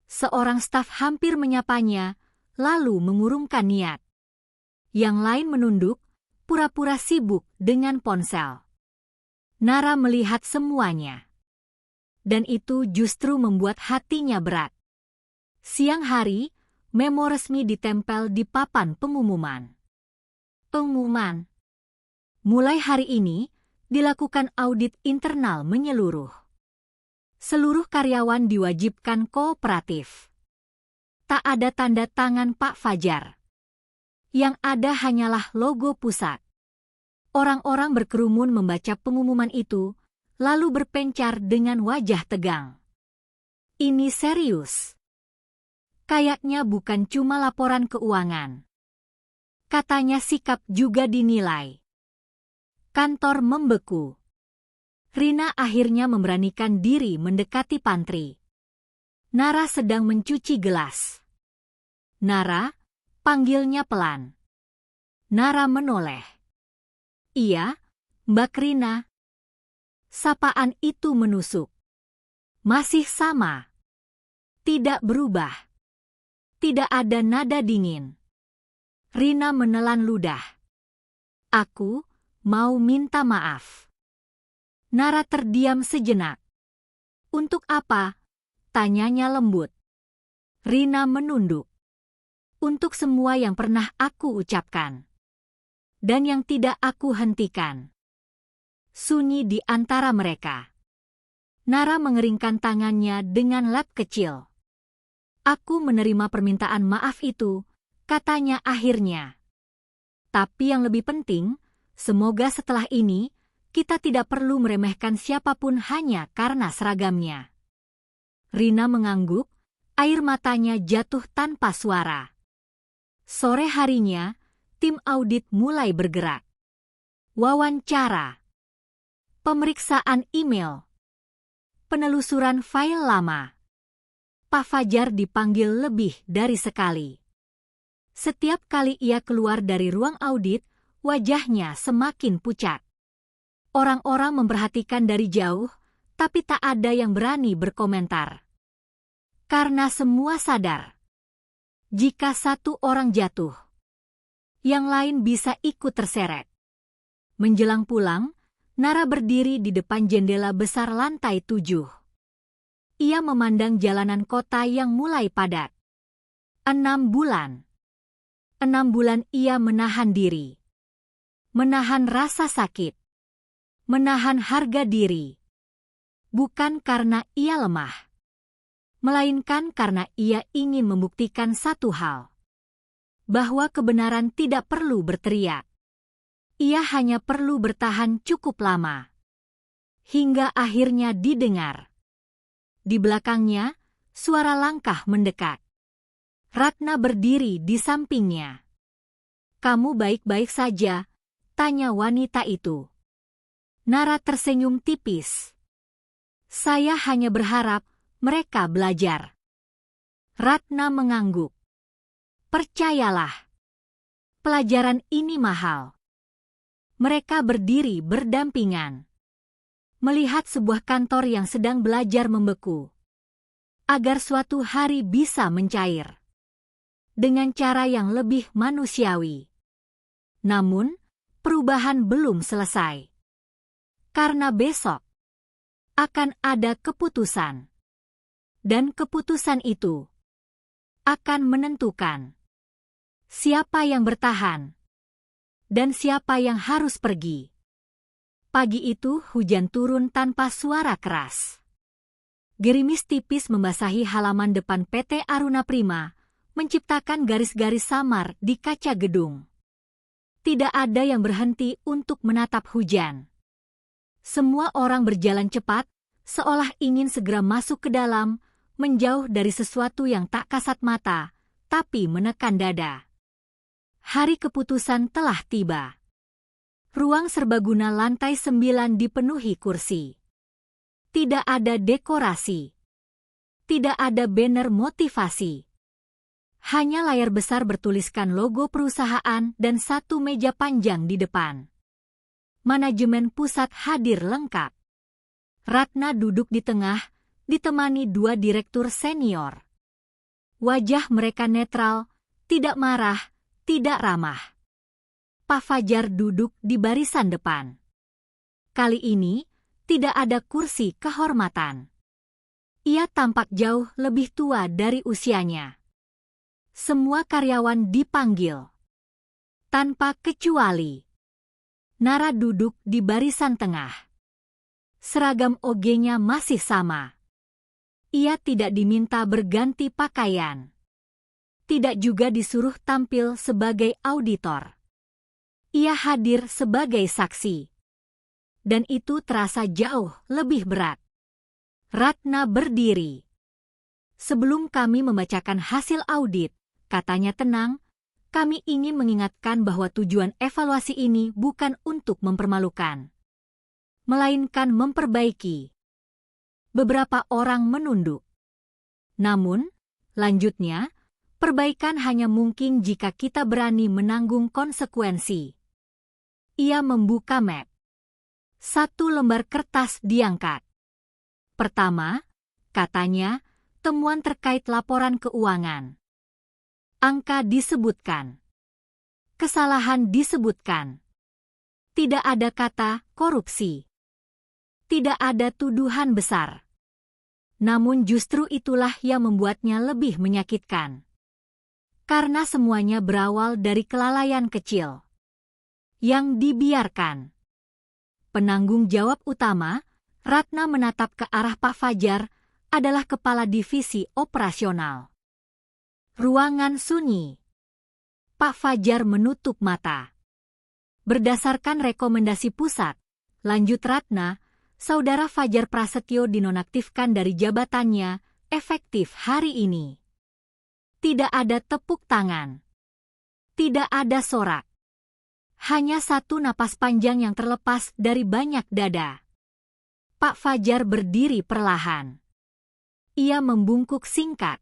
Seorang staf hampir menyapanya, lalu mengurungkan niat. Yang lain menunduk, pura-pura sibuk dengan ponsel. Nara melihat semuanya. Dan itu justru membuat hatinya berat. Siang hari, memo resmi ditempel di papan pengumuman. Pengumuman. Mulai hari ini, dilakukan audit internal menyeluruh. Seluruh karyawan diwajibkan kooperatif. Tak ada tanda tangan Pak Fajar. Yang ada hanyalah logo pusat. Orang-orang berkerumun membaca pengumuman itu, lalu berpencar dengan wajah tegang. Ini serius. Kayaknya bukan cuma laporan keuangan. Katanya sikap juga dinilai. Kantor membeku. Rina akhirnya memberanikan diri mendekati pantry. Nara sedang mencuci gelas. Nara, panggilnya pelan. Nara menoleh. Iya, Mbak Rina. Sapaan itu menusuk. Masih sama. Tidak berubah. Tidak ada nada dingin. Rina menelan ludah. Aku mau minta maaf. Nara terdiam sejenak. Untuk apa? Tanyanya lembut. Rina menunduk. Untuk semua yang pernah aku ucapkan. Dan yang tidak aku hentikan. Sunyi di antara mereka. Nara mengeringkan tangannya dengan lap kecil. Aku menerima permintaan maaf itu, katanya akhirnya. Tapi yang lebih penting, semoga setelah ini, kita tidak perlu meremehkan siapapun hanya karena seragamnya. Rina mengangguk, air matanya jatuh tanpa suara. Sore harinya, tim audit mulai bergerak. Wawancara. Pemeriksaan email. Penelusuran file lama. Pak Fajar dipanggil lebih dari sekali. Setiap kali ia keluar dari ruang audit, wajahnya semakin pucat. Orang-orang memperhatikan dari jauh, tapi tak ada yang berani berkomentar. Karena semua sadar. Jika satu orang jatuh, yang lain bisa ikut terseret. Menjelang pulang, Nara berdiri di depan jendela besar lantai 7. Ia memandang jalanan kota yang mulai padat. 6 bulan. 6 bulan ia menahan diri. Menahan rasa sakit. Menahan harga diri. Bukan karena ia lemah. Melainkan karena ia ingin membuktikan satu hal. Bahwa kebenaran tidak perlu berteriak. Ia hanya perlu bertahan cukup lama. Hingga akhirnya didengar. Di belakangnya, suara langkah mendekat. Ratna berdiri di sampingnya. Kamu baik-baik saja? Tanya wanita itu. Nara tersenyum tipis. Saya hanya berharap mereka belajar. Ratna mengangguk. Percayalah. Pelajaran ini mahal. Mereka berdiri berdampingan. Melihat sebuah kantor yang sedang belajar membeku. Agar suatu hari bisa mencair. Dengan cara yang lebih manusiawi. Namun, perubahan belum selesai. Karena besok akan ada keputusan. Dan keputusan itu akan menentukan siapa yang bertahan dan siapa yang harus pergi. Pagi itu hujan turun tanpa suara keras. Gerimis tipis membasahi halaman depan PT Aruna Prima, menciptakan garis-garis samar di kaca gedung. Tidak ada yang berhenti untuk menatap hujan. Semua orang berjalan cepat, seolah ingin segera masuk ke dalam, menjauh dari sesuatu yang tak kasat mata, tapi menekan dada. Hari keputusan telah tiba. Ruang serbaguna lantai 9 dipenuhi kursi. Tidak ada dekorasi. Tidak ada banner motivasi. Hanya layar besar bertuliskan logo perusahaan dan satu meja panjang di depan. Manajemen pusat hadir lengkap. Ratna duduk di tengah, ditemani 2 direktur senior. Wajah mereka netral, tidak marah, tidak ramah. Pak Fajar duduk di barisan depan. Kali ini, tidak ada kursi kehormatan. Ia tampak jauh lebih tua dari usianya. Semua karyawan dipanggil. Tanpa kecuali. Nara duduk di barisan tengah. Seragam OG-nya masih sama. Ia tidak diminta berganti pakaian. Tidak juga disuruh tampil sebagai auditor. Ia hadir sebagai saksi. Dan itu terasa jauh lebih berat. Ratna berdiri. Sebelum kami membacakan hasil audit, katanya tenang, kami ingin mengingatkan bahwa tujuan evaluasi ini bukan untuk mempermalukan. melainkan memperbaiki. Beberapa orang menunduk. Namun, lanjutnya, perbaikan hanya mungkin jika kita berani menanggung konsekuensi. Ia membuka map. 1 lembar kertas diangkat. Pertama, katanya, temuan terkait laporan keuangan. Angka disebutkan. Kesalahan disebutkan. Tidak ada kata korupsi. Tidak ada tuduhan besar. Namun justru itulah yang membuatnya lebih menyakitkan. Karena semuanya berawal dari kelalaian kecil yang dibiarkan. Penanggung jawab utama, Ratna menatap ke arah Pak Fajar, adalah Kepala Divisi Operasional. Ruangan sunyi. Pak Fajar menutup mata. Berdasarkan rekomendasi pusat, lanjut Ratna, Saudara Fajar Prasetyo dinonaktifkan dari jabatannya, efektif hari ini. Tidak ada tepuk tangan. Tidak ada sorak. Hanya satu napas panjang yang terlepas dari banyak dada. Pak Fajar berdiri perlahan. Ia membungkuk singkat.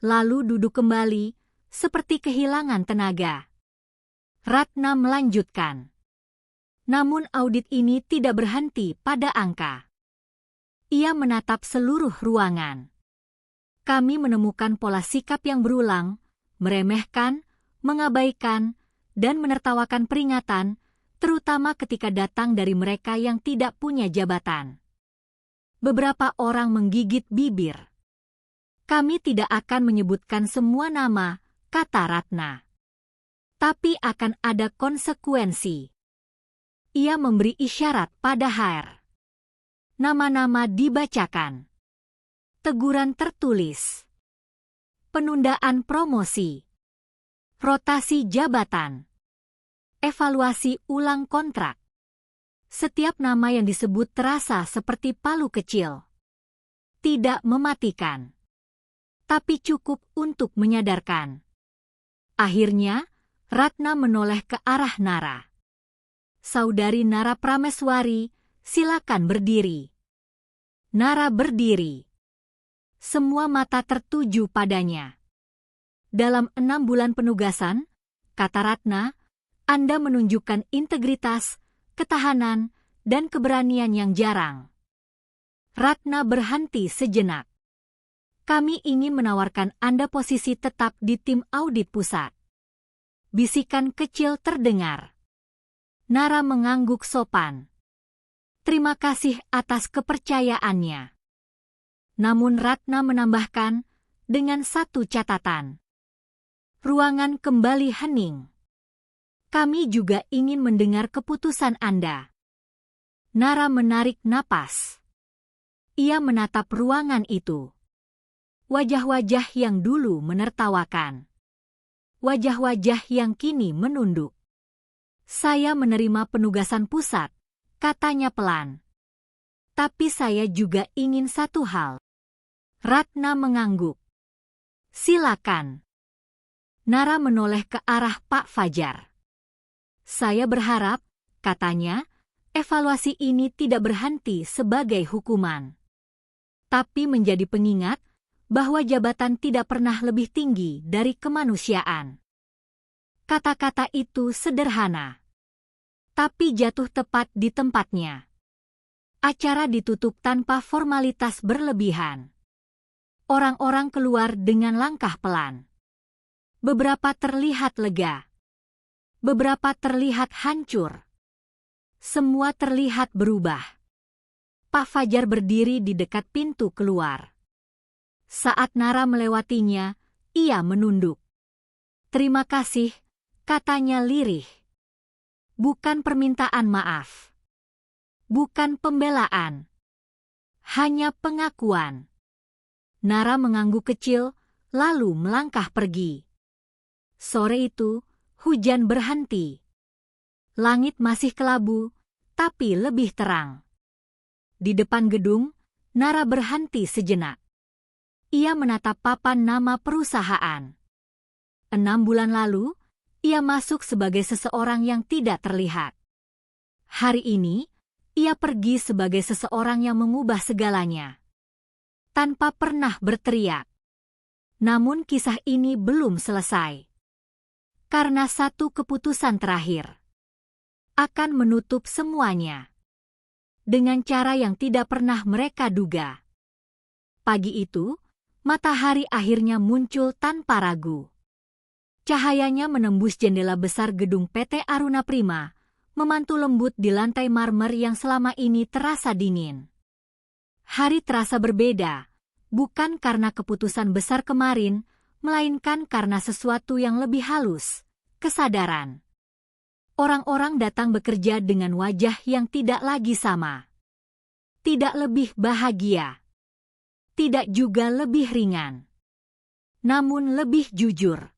Lalu duduk kembali, seperti kehilangan tenaga. Ratna melanjutkan. Namun audit ini tidak berhenti pada angka. Ia menatap seluruh ruangan. Kami menemukan pola sikap yang berulang, meremehkan, mengabaikan, dan menertawakan peringatan, terutama ketika datang dari mereka yang tidak punya jabatan. Beberapa orang menggigit bibir. Kami tidak akan menyebutkan semua nama, kata Ratna. Tapi akan ada konsekuensi. Ia memberi isyarat pada HR. Nama-nama dibacakan. Teguran tertulis. Penundaan promosi. Rotasi jabatan. Evaluasi ulang kontrak. Setiap nama yang disebut terasa seperti palu kecil. Tidak mematikan. Tapi cukup untuk menyadarkan. Akhirnya, Ratna menoleh ke arah Nara. Saudari Nara Prameswari, silakan berdiri. Nara berdiri. Semua mata tertuju padanya. Dalam 6 bulan penugasan, kata Ratna, Anda menunjukkan integritas, ketahanan, dan keberanian yang jarang. Ratna berhenti sejenak. Kami ingin menawarkan Anda posisi tetap di tim audit pusat. Bisikan kecil terdengar. Nara mengangguk sopan. Terima kasih atas kepercayaannya. Namun Ratna menambahkan, dengan satu catatan. Ruangan kembali hening. Kami juga ingin mendengar keputusan Anda. Nara menarik napas. Ia menatap ruangan itu. Wajah-wajah yang dulu menertawakan. Wajah-wajah yang kini menunduk. Saya menerima penugasan pusat, katanya pelan. Tapi saya juga ingin satu hal. Ratna mengangguk. Silakan. Nara menoleh ke arah Pak Fajar. Saya berharap, katanya, evaluasi ini tidak berhenti sebagai hukuman. Tapi menjadi pengingat bahwa jabatan tidak pernah lebih tinggi dari kemanusiaan. Kata-kata itu sederhana, tapi jatuh tepat di tempatnya. Acara ditutup tanpa formalitas berlebihan. Orang-orang keluar dengan langkah pelan. Beberapa terlihat lega. Beberapa terlihat hancur. Semua terlihat berubah. Pak Fajar berdiri di dekat pintu keluar. Saat Nara melewatinya, ia menunduk. Terima kasih, katanya lirih. Bukan permintaan maaf. Bukan pembelaan. Hanya pengakuan. Nara mengangguk kecil, lalu melangkah pergi. Sore itu, hujan berhenti. Langit masih kelabu, tapi lebih terang. Di depan gedung, Nara berhenti sejenak. Ia menatap papan nama perusahaan. 6 bulan lalu, ia masuk sebagai seseorang yang tidak terlihat. Hari ini, ia pergi sebagai seseorang yang mengubah segalanya. Tanpa pernah berteriak. Namun kisah ini belum selesai. Karena satu keputusan terakhir akan menutup semuanya. Dengan cara yang tidak pernah mereka duga. Pagi itu, matahari akhirnya muncul tanpa ragu. Cahayanya menembus jendela besar gedung PT Aruna Prima, memantul lembut di lantai marmer yang selama ini terasa dingin. Hari terasa berbeda, bukan karena keputusan besar kemarin, melainkan karena sesuatu yang lebih halus, kesadaran. Orang-orang datang bekerja dengan wajah yang tidak lagi sama. Tidak lebih bahagia. Tidak juga lebih ringan. Namun lebih jujur.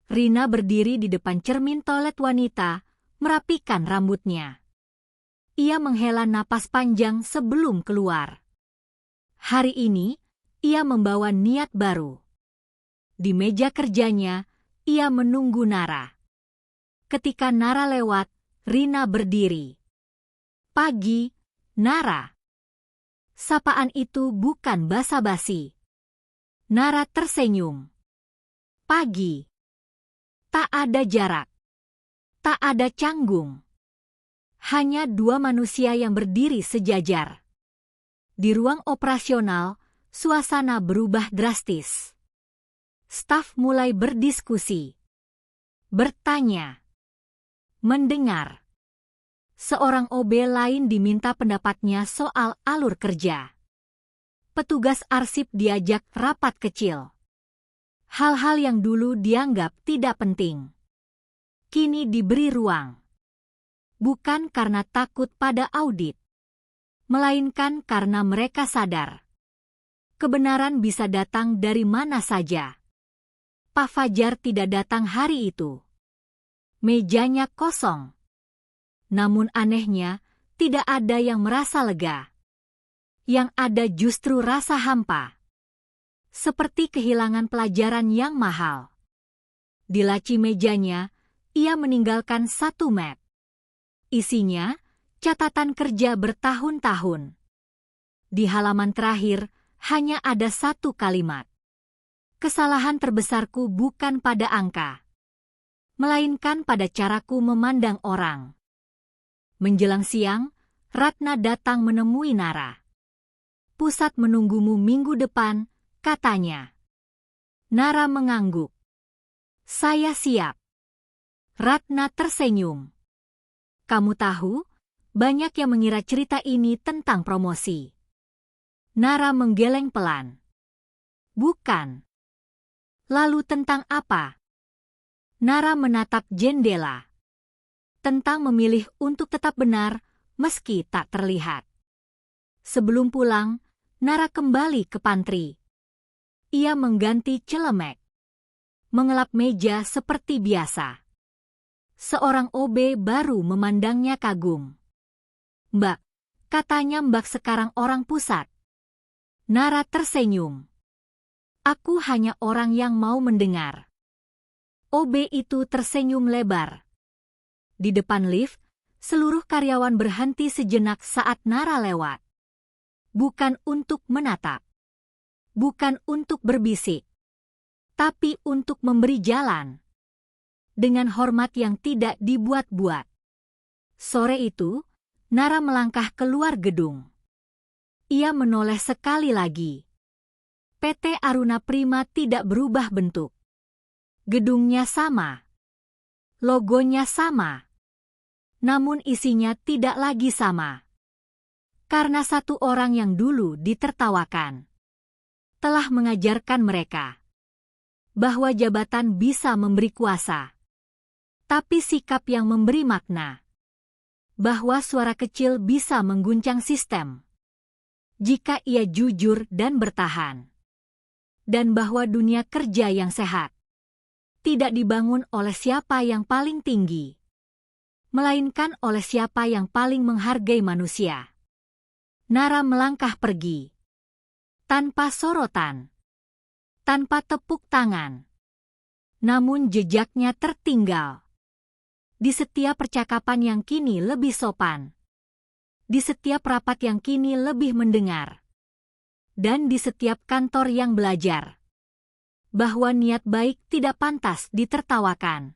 Rina berdiri di depan cermin toilet wanita, merapikan rambutnya. Ia menghela napas panjang sebelum keluar. Hari ini, ia membawa niat baru. Di meja kerjanya, ia menunggu Nara. Ketika Nara lewat, Rina berdiri. Pagi, Nara. Sapaan itu bukan basa-basi. Nara tersenyum. Pagi. Tak ada jarak. Tak ada canggung. Hanya dua manusia yang berdiri sejajar. Di ruang operasional, suasana berubah drastis. Staf mulai berdiskusi. Bertanya. Mendengar. Seorang OB lain diminta pendapatnya soal alur kerja. Petugas arsip diajak rapat kecil. Hal-hal yang dulu dianggap tidak penting. Kini diberi ruang. Bukan karena takut pada audit. Melainkan karena mereka sadar. Kebenaran bisa datang dari mana saja. Pak Fajar tidak datang hari itu. Mejanya kosong. Namun anehnya, tidak ada yang merasa lega. Yang ada justru rasa hampa. Seperti kehilangan pelajaran yang mahal. Di laci mejanya, ia meninggalkan satu map. Isinya, catatan kerja bertahun-tahun. Di halaman terakhir, hanya ada satu kalimat. Kesalahan terbesarku bukan pada angka. Melainkan pada caraku memandang orang. Menjelang siang, Ratna datang menemui Nara. Pusat menunggumu minggu depan, katanya. Nara mengangguk. Saya siap. Ratna tersenyum. Kamu tahu, banyak yang mengira cerita ini tentang promosi. Nara menggeleng pelan. Bukan. Lalu tentang apa? Nara menatap jendela. Tentang memilih untuk tetap benar, meski tak terlihat. Sebelum pulang, Nara kembali ke pantry. Ia mengganti celemek. Mengelap meja seperti biasa. Seorang OB baru memandangnya kagum. Mbak, katanya Mbak sekarang orang pusat. Nara tersenyum. Aku hanya orang yang mau mendengar. OB itu tersenyum lebar. Di depan lift, seluruh karyawan berhenti sejenak saat Nara lewat. Bukan untuk menatap. Bukan untuk berbisik. Tapi untuk memberi jalan. Dengan hormat yang tidak dibuat-buat. Sore itu, Nara melangkah keluar gedung. Ia menoleh sekali lagi. PT Aruna Prima tidak berubah bentuk. Gedungnya sama. Logonya sama. Namun isinya tidak lagi sama. Karena satu orang yang dulu ditertawakan telah mengajarkan mereka bahwa jabatan bisa memberi kuasa. Tapi sikap yang memberi makna. Bahwa suara kecil bisa mengguncang sistem. Jika ia jujur dan bertahan. Dan bahwa dunia kerja yang sehat tidak dibangun oleh siapa yang paling tinggi, melainkan oleh siapa yang paling menghargai manusia. Nara melangkah pergi. Tanpa sorotan. Tanpa tepuk tangan. Namun jejaknya tertinggal. Di setiap percakapan yang kini lebih sopan. di setiap rapat yang kini lebih mendengar, dan di setiap kantor yang belajar, bahwa niat baik tidak pantas ditertawakan.